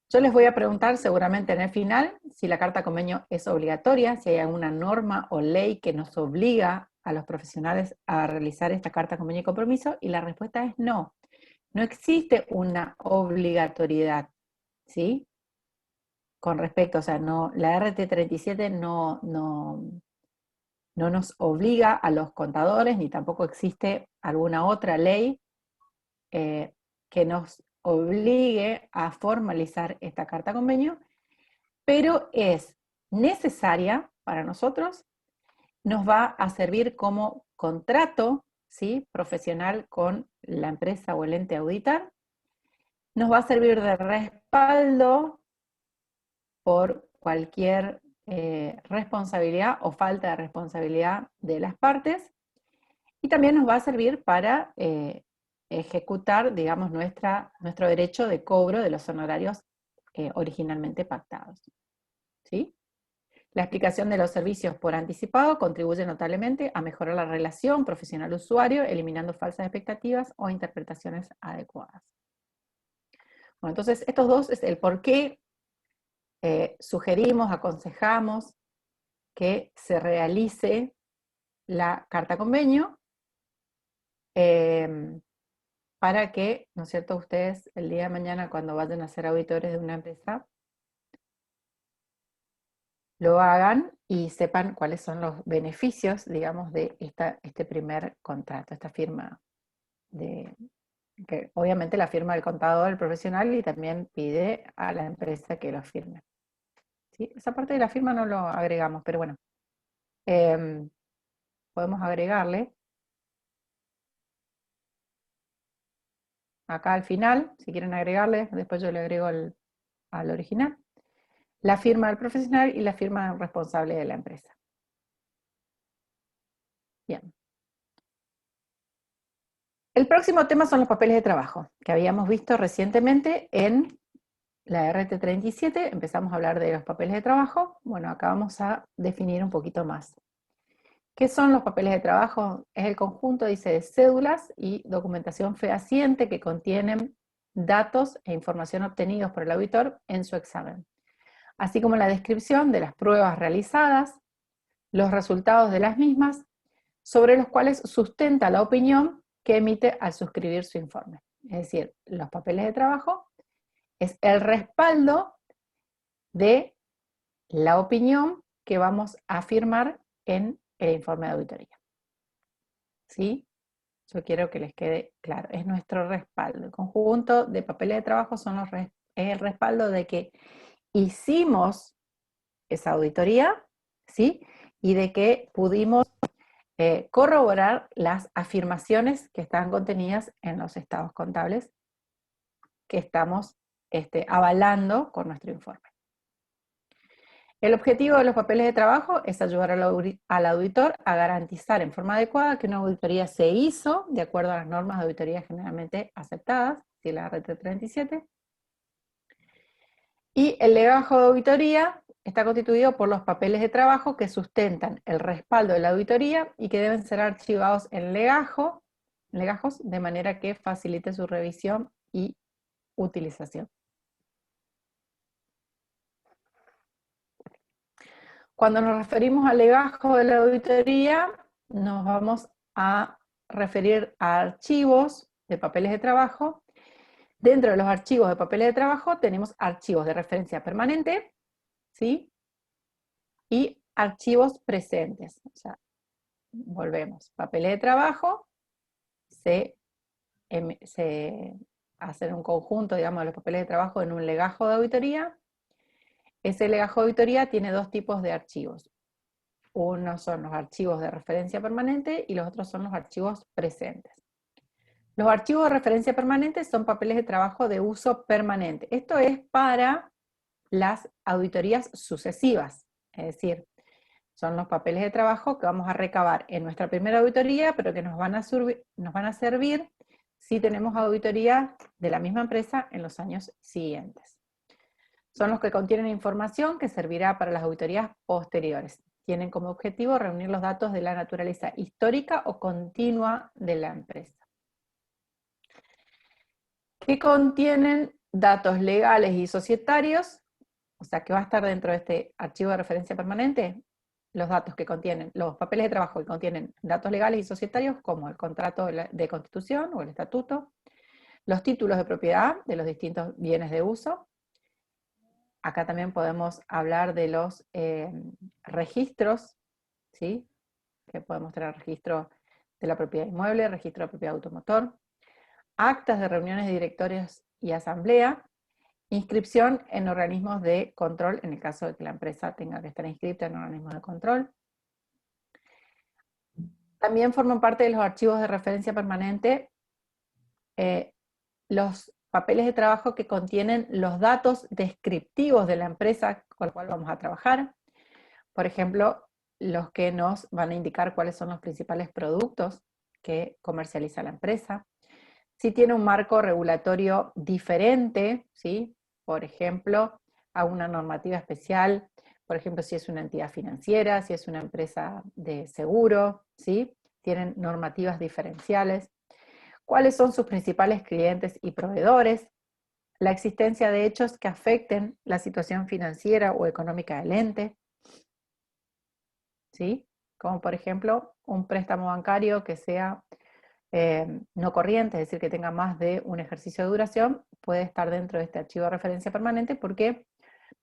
S1: Yo les voy a preguntar seguramente en el final si la carta convenio es obligatoria, si hay alguna norma o ley que nos obliga a los profesionales a realizar esta carta convenio y compromiso, y la respuesta es no. No existe una obligatoriedad, ¿sí? Con respecto, o sea, no, la RT37 no nos obliga a los contadores, ni tampoco existe alguna otra ley que nos obligue a formalizar esta carta convenio, pero es necesaria para nosotros, nos va a servir como contrato, ¿sí?, profesional con la empresa o el ente a auditar, nos va a servir de respaldo por cualquier responsabilidad o falta de responsabilidad de las partes, y también nos va a servir para ejecutar, digamos, nuestro derecho de cobro de los honorarios originalmente pactados. ¿Sí? La explicación de los servicios por anticipado contribuye notablemente a mejorar la relación profesional-usuario, eliminando falsas expectativas o interpretaciones adecuadas. Bueno, entonces estos dos es el por qué sugerimos, aconsejamos que se realice la carta convenio, para que, ¿no es cierto?, ustedes el día de mañana cuando vayan a ser auditores de una empresa, lo hagan y sepan cuáles son los beneficios, digamos, de este primer contrato, esta firma, que obviamente la firma del contador, el profesional, y también pide a la empresa que lo firme. ¿Sí? Esa parte de la firma no lo agregamos, pero bueno, podemos agregarle acá al final, si quieren agregarle, después yo le agrego al original, la firma del profesional y la firma del responsable de la empresa. Bien. El próximo tema son los papeles de trabajo, que habíamos visto recientemente en la RT37, empezamos a hablar de los papeles de trabajo. Bueno, acá vamos a definir un poquito más. ¿Qué son los papeles de trabajo? Es el conjunto, dice, de cédulas y documentación fehaciente que contienen datos e información obtenidos por el auditor en su examen, así como la descripción de las pruebas realizadas, los resultados de las mismas, sobre los cuales sustenta la opinión que emite al suscribir su informe. Es decir, los papeles de trabajo es el respaldo de la opinión que vamos a firmar en el informe de auditoría. ¿Sí? Yo quiero que les quede claro, es nuestro respaldo. El conjunto de papeles de trabajo es el respaldo de que hicimos esa auditoría, ¿sí?, y de que pudimos corroborar las afirmaciones que están contenidas en los estados contables que estamos avalando con nuestro informe. El objetivo de los papeles de trabajo es ayudar al auditor a garantizar en forma adecuada que una auditoría se hizo de acuerdo a las normas de auditoría generalmente aceptadas, de la RT37, y el legajo de auditoría está constituido por los papeles de trabajo que sustentan el respaldo de la auditoría y que deben ser archivados en legajos de manera que facilite su revisión y utilización. Cuando nos referimos al legajo de la auditoría, nos vamos a referir a archivos de papeles de trabajo. Dentro de los archivos de papeles de trabajo tenemos archivos de referencia permanente, ¿sí?, y archivos presentes. O sea, volvemos. Papeles de trabajo, se hacen un conjunto, digamos, de los papeles de trabajo en un legajo de auditoría. Ese legajo de auditoría tiene dos tipos de archivos. Uno son los archivos de referencia permanente y los otros son los archivos presentes. Los archivos de referencia permanente son papeles de trabajo de uso permanente. Esto es para las auditorías sucesivas, es decir, son los papeles de trabajo que vamos a recabar en nuestra primera auditoría, pero que nos van a servir si tenemos auditoría de la misma empresa en los años siguientes. Son los que contienen información que servirá para las auditorías posteriores. Tienen como objetivo reunir los datos de la naturaleza histórica o continua de la empresa. que contienen datos legales y societarios, o sea, que va a estar dentro de este archivo de referencia permanente, los datos que contienen, los papeles de trabajo que contienen datos legales y societarios, como el contrato de constitución o el estatuto, los títulos de propiedad de los distintos bienes de uso. Acá también podemos hablar de los registros, ¿sí? Que podemos tener registro de la propiedad inmueble, registro de propiedad automotor, actas de reuniones de directorios y asamblea, inscripción en organismos de control, en el caso de que la empresa tenga que estar inscrita en organismos de control. También forman parte de los archivos de referencia permanente los papeles de trabajo que contienen los datos descriptivos de la empresa con la cual vamos a trabajar. Por ejemplo, los que nos van a indicar cuáles son los principales productos que comercializa la empresa. Si tiene un marco regulatorio diferente, ¿sí? Por ejemplo, a una normativa especial, por ejemplo, si es una entidad financiera, si es una empresa de seguro, ¿sí? Tienen normativas diferenciales. ¿Cuáles son sus principales clientes y proveedores? La existencia de hechos que afecten la situación financiera o económica del ente, ¿sí? Como por ejemplo, un préstamo bancario que sea no corriente, es decir, que tenga más de un ejercicio de duración, puede estar dentro de este archivo de referencia permanente porque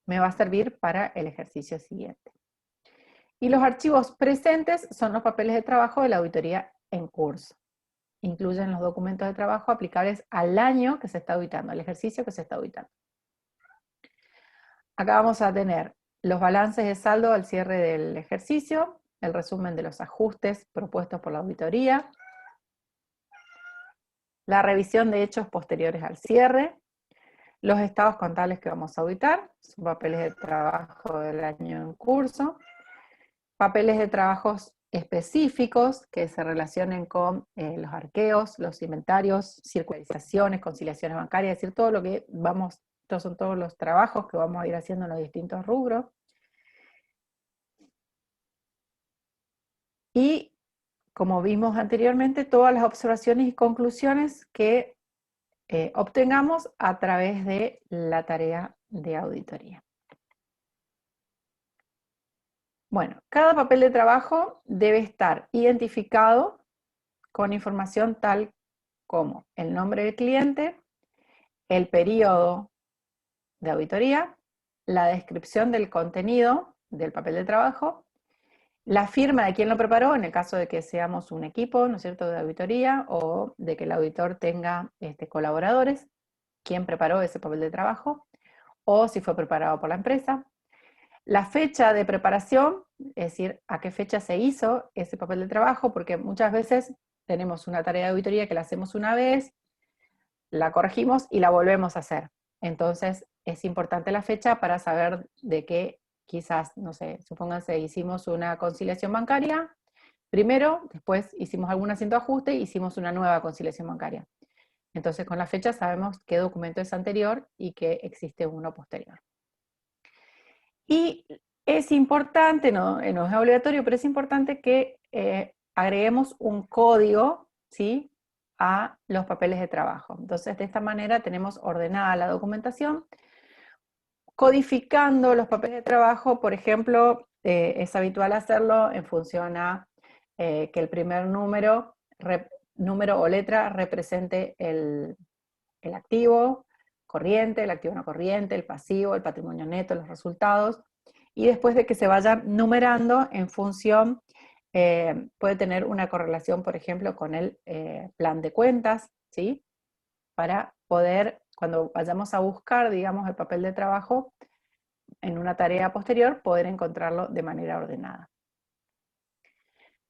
S1: me va a servir para el ejercicio siguiente. Y los archivos presentes son los papeles de trabajo de la auditoría en curso. Incluyen los documentos de trabajo aplicables al año que se está auditando, al ejercicio que se está auditando. Acá vamos a tener los balances de saldo al cierre del ejercicio, el resumen de los ajustes propuestos por la auditoría, la revisión de hechos posteriores al cierre, los estados contables que vamos a auditar, son papeles de trabajo del año en curso, papeles de trabajos específicos que se relacionen con los arqueos, los inventarios, circularizaciones, conciliaciones bancarias, es decir, todo lo que vamos, estos son todos los trabajos que vamos a ir haciendo en los distintos rubros. Y, como vimos anteriormente, todas las observaciones y conclusiones que obtengamos a través de la tarea de auditoría. Bueno, cada papel de trabajo debe estar identificado con información tal como el nombre del cliente, el periodo de auditoría, la descripción del contenido del papel de trabajo, la firma de quien lo preparó, en el caso de que seamos un equipo, ¿no es cierto?, de auditoría, o de que el auditor tenga colaboradores, quién preparó ese papel de trabajo, o si fue preparado por la empresa. La fecha de preparación, es decir, a qué fecha se hizo ese papel de trabajo, porque muchas veces tenemos una tarea de auditoría que la hacemos una vez, la corregimos y la volvemos a hacer. Entonces, es importante la fecha para saber de qué quizás, no sé, supónganse, hicimos una conciliación bancaria primero, después hicimos algún asiento de ajuste y hicimos una nueva conciliación bancaria. Entonces, con la fecha sabemos qué documento es anterior y que existe uno posterior. Y es importante, no es obligatorio, pero es importante que agreguemos un código, ¿sí?, a los papeles de trabajo. Entonces, de esta manera tenemos ordenada la documentación, codificando los papeles de trabajo. Por ejemplo, es habitual hacerlo en función a que el primer número o letra represente el activo corriente, el activo no corriente, el pasivo, el patrimonio neto, los resultados, y después de que se vayan numerando en función, puede tener una correlación, por ejemplo, con el plan de cuentas, ¿sí?, para poder, cuando vayamos a buscar, digamos, el papel de trabajo en una tarea posterior, poder encontrarlo de manera ordenada.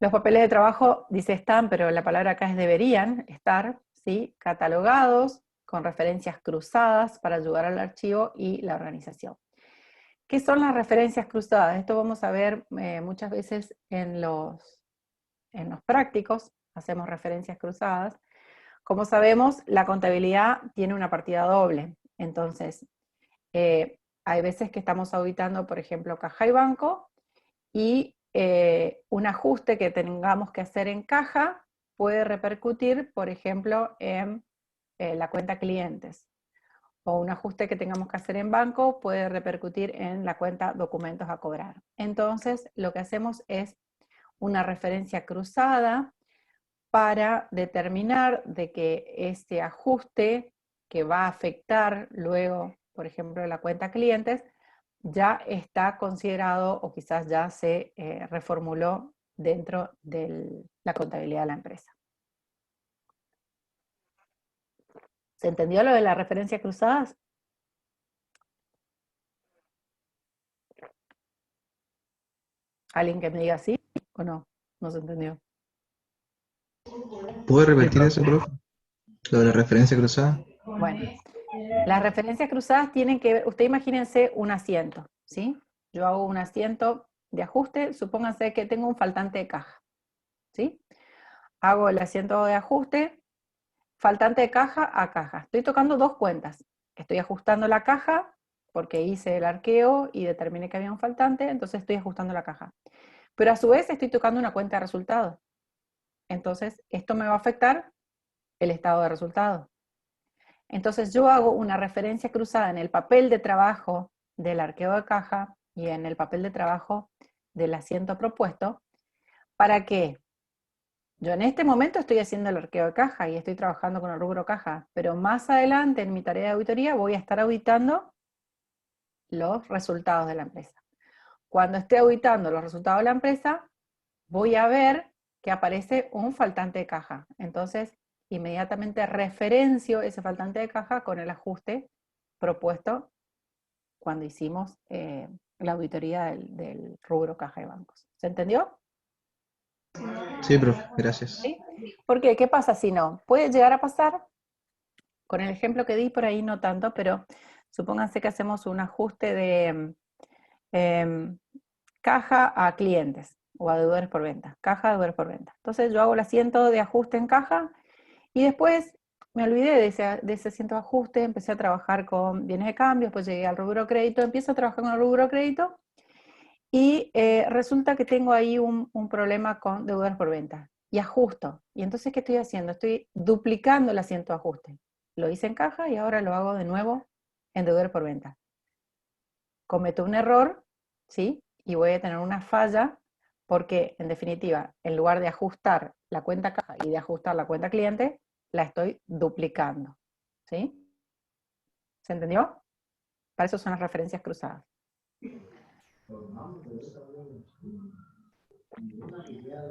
S1: Los papeles de trabajo, dice están, pero la palabra acá es deberían estar, ¿sí?, catalogados, con referencias cruzadas para ayudar al archivo y la organización. ¿Qué son las referencias cruzadas? Esto vamos a ver muchas veces en los prácticos, hacemos referencias cruzadas. Como sabemos, la contabilidad tiene una partida doble, entonces hay veces que estamos auditando, por ejemplo, caja y banco, y un ajuste que tengamos que hacer en caja puede repercutir, por ejemplo, en la cuenta clientes, o un ajuste que tengamos que hacer en banco puede repercutir en la cuenta documentos a cobrar. Entonces, lo que hacemos es una referencia cruzada para determinar de que este ajuste que va a afectar luego, por ejemplo, la cuenta clientes, ya está considerado o quizás ya se reformuló dentro de la contabilidad de la empresa. ¿Se entendió lo de las referencias cruzadas? ¿Alguien que me diga sí o no? No se entendió.
S10: ¿Puede repetir eso, profe? Lo de la referencia cruzada.
S1: Bueno, las referencias cruzadas tienen que ver, usted imagínense un asiento, ¿sí? Yo hago un asiento de ajuste, supónganse que tengo un faltante de caja, ¿sí? Hago el asiento de ajuste, faltante de caja a caja. Estoy tocando dos cuentas. Estoy ajustando la caja porque hice el arqueo y determiné que había un faltante, entonces estoy ajustando la caja. Pero a su vez estoy tocando una cuenta de resultados. Entonces, esto me va a afectar el estado de resultados. Entonces, yo hago una referencia cruzada en el papel de trabajo del arqueo de caja y en el papel de trabajo del asiento propuesto, para que yo en este momento estoy haciendo el arqueo de caja y estoy trabajando con el rubro caja, pero más adelante en mi tarea de auditoría voy a estar auditando los resultados de la empresa. Cuando esté auditando los resultados de la empresa, voy a ver que aparece un faltante de caja. Entonces, inmediatamente referencio ese faltante de caja con el ajuste propuesto cuando hicimos la auditoría del rubro caja de bancos. ¿Se entendió?
S10: Sí, profe, gracias.
S1: ¿Sí? ¿Por qué? ¿Qué pasa si no? Puede llegar a pasar, con el ejemplo que di por ahí no tanto, pero supónganse que hacemos un ajuste de caja a clientes o a deudores por venta, caja a deudores por venta. Entonces yo hago el asiento de ajuste en caja y después me olvidé de ese asiento de ajuste, empecé a trabajar con bienes de cambio, después llegué al rubro crédito, empiezo a trabajar con el rubro crédito y resulta que tengo ahí un problema con deudores por venta y ajusto. Y entonces, ¿qué estoy haciendo? Estoy duplicando el asiento de ajuste. Lo hice en caja y ahora lo hago de nuevo en deudores por venta. Cometo un error, ¿sí? Y voy a tener una falla porque, en definitiva, en lugar de ajustar la cuenta caja y de ajustar la cuenta cliente, la estoy duplicando, ¿sí? ¿Se entendió? Para eso son las referencias cruzadas.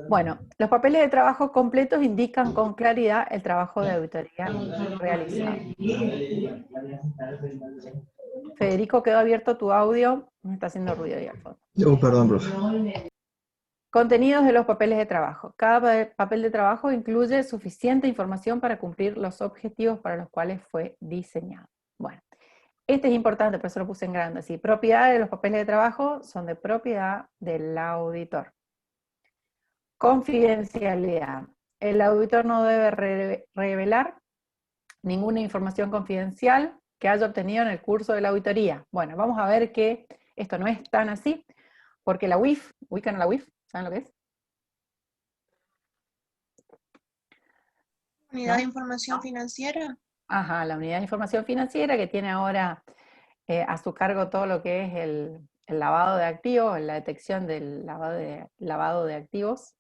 S1: Bueno, los papeles de trabajo completos indican con claridad el trabajo de auditoría realizado. Federico, quedó abierto tu audio, me está haciendo ruido ahí al fondo.
S10: Perdón, profe.
S1: Contenidos de los papeles de trabajo. Cada papel de trabajo incluye suficiente información para cumplir los objetivos para los cuales fue diseñado. Bueno, este es importante, por eso lo puse en grande. ¿Sí? Propiedades de los papeles de trabajo son de propiedad del auditor. Confidencialidad. El auditor no debe revelar ninguna información confidencial que haya obtenido en el curso de la auditoría. Bueno, vamos a ver que esto no es tan así, porque la UIF, ¿ubican a la UIF? ¿Saben lo que es?
S2: Unidad
S1: ¿No?
S2: de Información Financiera.
S1: Ajá, la unidad de información financiera que tiene ahora a su cargo todo lo que es el lavado de activos, la detección del lavado de activos.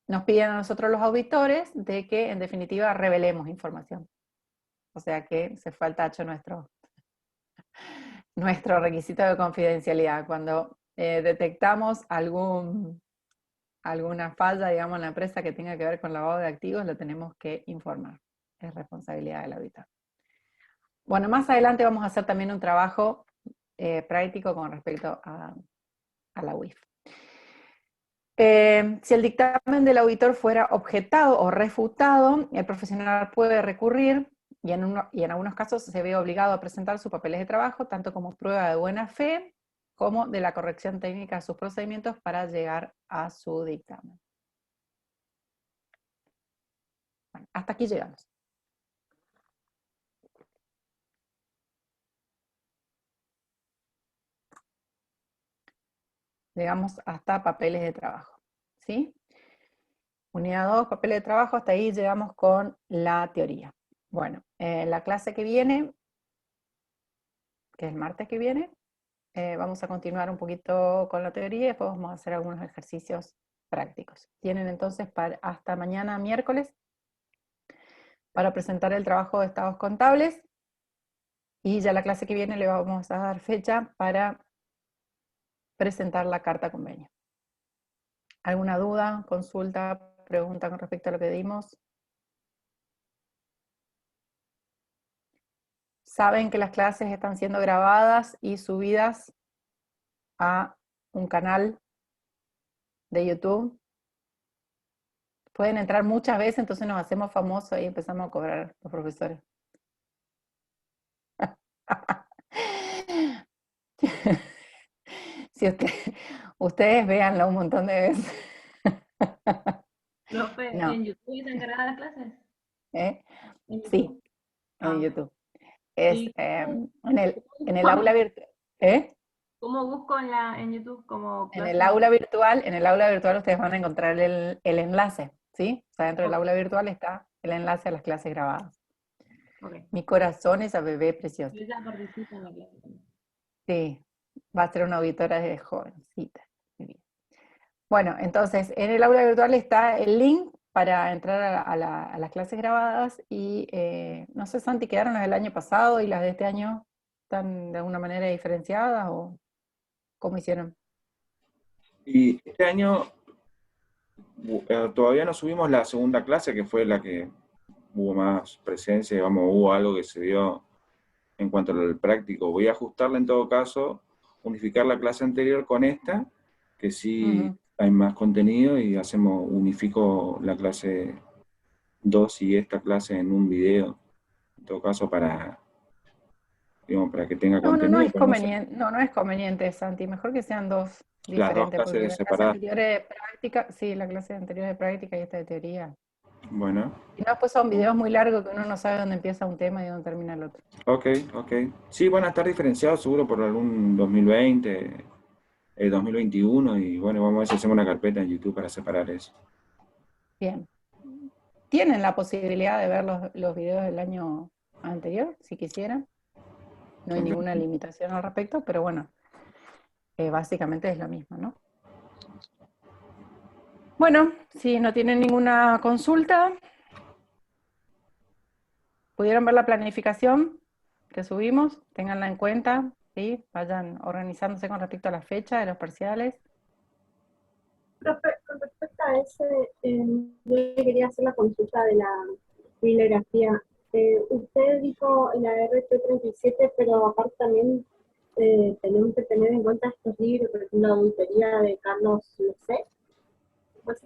S1: Nos piden a nosotros los auditores de que en definitiva revelemos información. O sea que se fue al tacho nuestro requisito de confidencialidad. Cuando detectamos alguna falla, digamos, en la empresa que tenga que ver con lavado de activos, lo tenemos que informar. Es responsabilidad del auditor. Bueno, más adelante vamos a hacer también un trabajo práctico con respecto a la UIF. Si el dictamen del auditor fuera objetado o refutado, el profesional puede recurrir y en algunos casos se ve obligado a presentar sus papeles de trabajo, tanto como prueba de buena fe, como de la corrección técnica de sus procedimientos para llegar a su dictamen. Bueno, hasta aquí llegamos. Llegamos hasta papeles de trabajo, ¿sí? Unidad 2, papel de trabajo, hasta ahí llegamos con la teoría. Bueno, la clase que viene, que es el martes que viene, vamos a continuar un poquito con la teoría y después vamos a hacer algunos ejercicios prácticos. Tienen entonces hasta mañana miércoles para presentar el trabajo de estados contables, y ya la clase que viene le vamos a dar fecha para presentar la carta convenio. ¿Alguna duda, consulta, pregunta con respecto a lo que dimos? Saben que las clases están siendo grabadas y subidas a un canal de YouTube. Pueden entrar muchas veces, entonces nos hacemos famosos y empezamos a cobrar los profesores. Si ustedes véanlo un montón de veces.
S9: Profe,
S1: No.
S9: ¿en YouTube están cargadas las clases?
S1: ¿Eh?
S9: ¿En YouTube?
S1: Sí, en YouTube. Es
S9: ¿Y
S1: en el aula virtual.
S9: ¿Cómo busco en YouTube como
S1: En
S9: clase?
S1: el aula virtual ustedes van a encontrar el enlace, ¿sí? O sea, dentro del aula virtual está el enlace a las clases grabadas.
S9: Okay.
S1: Mi corazón, esa bebé preciosa.
S9: Yo ya participo en la clase también.
S1: Sí, va a ser una auditora desde jovencita. Bueno, entonces, en el aula virtual está el link para entrar a las clases grabadas y, no sé, Santi, ¿quedaron las del año pasado y las de este año están de alguna manera diferenciadas o cómo hicieron?
S12: Y este año todavía no subimos la segunda clase, que fue la que hubo más presencia, digamos, hubo algo que se dio en cuanto al práctico. Voy a ajustarla en todo caso, unificar la clase anterior con esta, que sí hay más contenido, y unifico la clase 2 y esta clase en un video, en todo caso para que tenga contenido.
S1: No es conveniente, no es conveniente, Santi, mejor que sean dos
S12: Las dos
S1: diferentes, porque
S12: clases
S1: la clase
S12: separadas.
S1: anterior es de práctica, sí, la clase anterior es de práctica y esta de teoría.
S12: Bueno.
S1: Y no, después son videos muy largos que uno no sabe dónde empieza un tema y dónde termina el otro.
S12: Ok. Sí, van a estar diferenciados seguro por algún 2020, 2021, y bueno, vamos a ver si hacemos una carpeta en YouTube para separar eso.
S1: Bien. Tienen la posibilidad de ver los videos del año anterior, si quisieran. No hay ninguna limitación al respecto, pero bueno, básicamente es lo mismo, ¿no? Bueno, si no tienen ninguna consulta, pudieron ver la planificación que subimos, ténganla en cuenta, ¿sí? Vayan organizándose con respecto a la fecha de los parciales.
S13: Profe, con respecto a ese, yo le quería hacer la consulta de la bibliografía. Usted dijo la RT37, pero aparte también tenemos que tener en cuenta estos libros, por ejemplo, la auditoría de Carlos Lucé. Pues,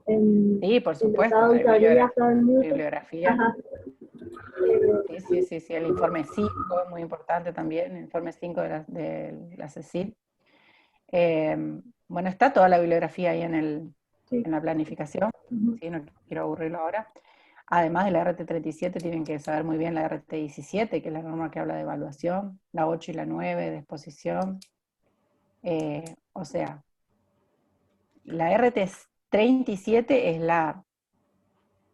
S1: Sí, por supuesto, bibliografía. Sí, el informe 5 es muy importante también, el informe 5 de la CECIL. Bueno, está toda la bibliografía ahí en la planificación, ¿sí? No quiero aburrirlo ahora. Además de la RT37 tienen que saber muy bien la RT17, que es la norma que habla de evaluación, la 8 y la 9 de exposición. O sea, la RT37 es la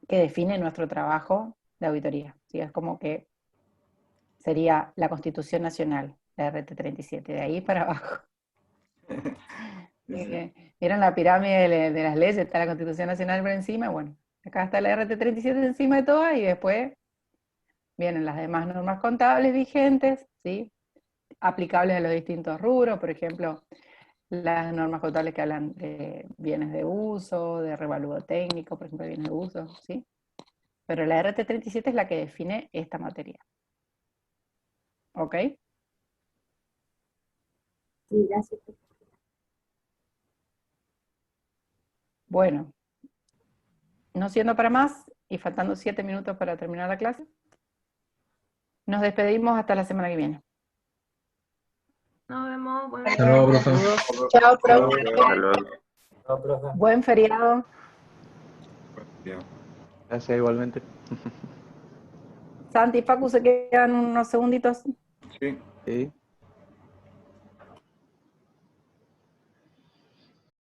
S1: que define nuestro trabajo de auditoría, ¿sí? Es como que sería la Constitución Nacional, la RT37, de ahí para abajo. ¿Vieron la pirámide de las leyes? Está la Constitución Nacional por encima, bueno, acá está la RT37 encima de todas, y después vienen las demás normas contables vigentes, ¿sí? Aplicables a los distintos rubros, por ejemplo, las normas contables que hablan de bienes de uso, de revalúo técnico, por ejemplo, bienes de uso, ¿sí? Pero la RT37 es la que define esta materia. ¿Ok?
S13: Sí, gracias.
S1: Bueno, no siendo para más, y faltando 7 minutos para terminar la clase, nos despedimos hasta la semana que viene.
S9: Nos vemos.
S10: Hasta luego, profe.
S1: Chao, profe.
S5: Hasta luego.
S1: Buen feriado.
S10: Gracias, igualmente.
S1: Santi y Facu se quedan unos segunditos.
S12: Sí.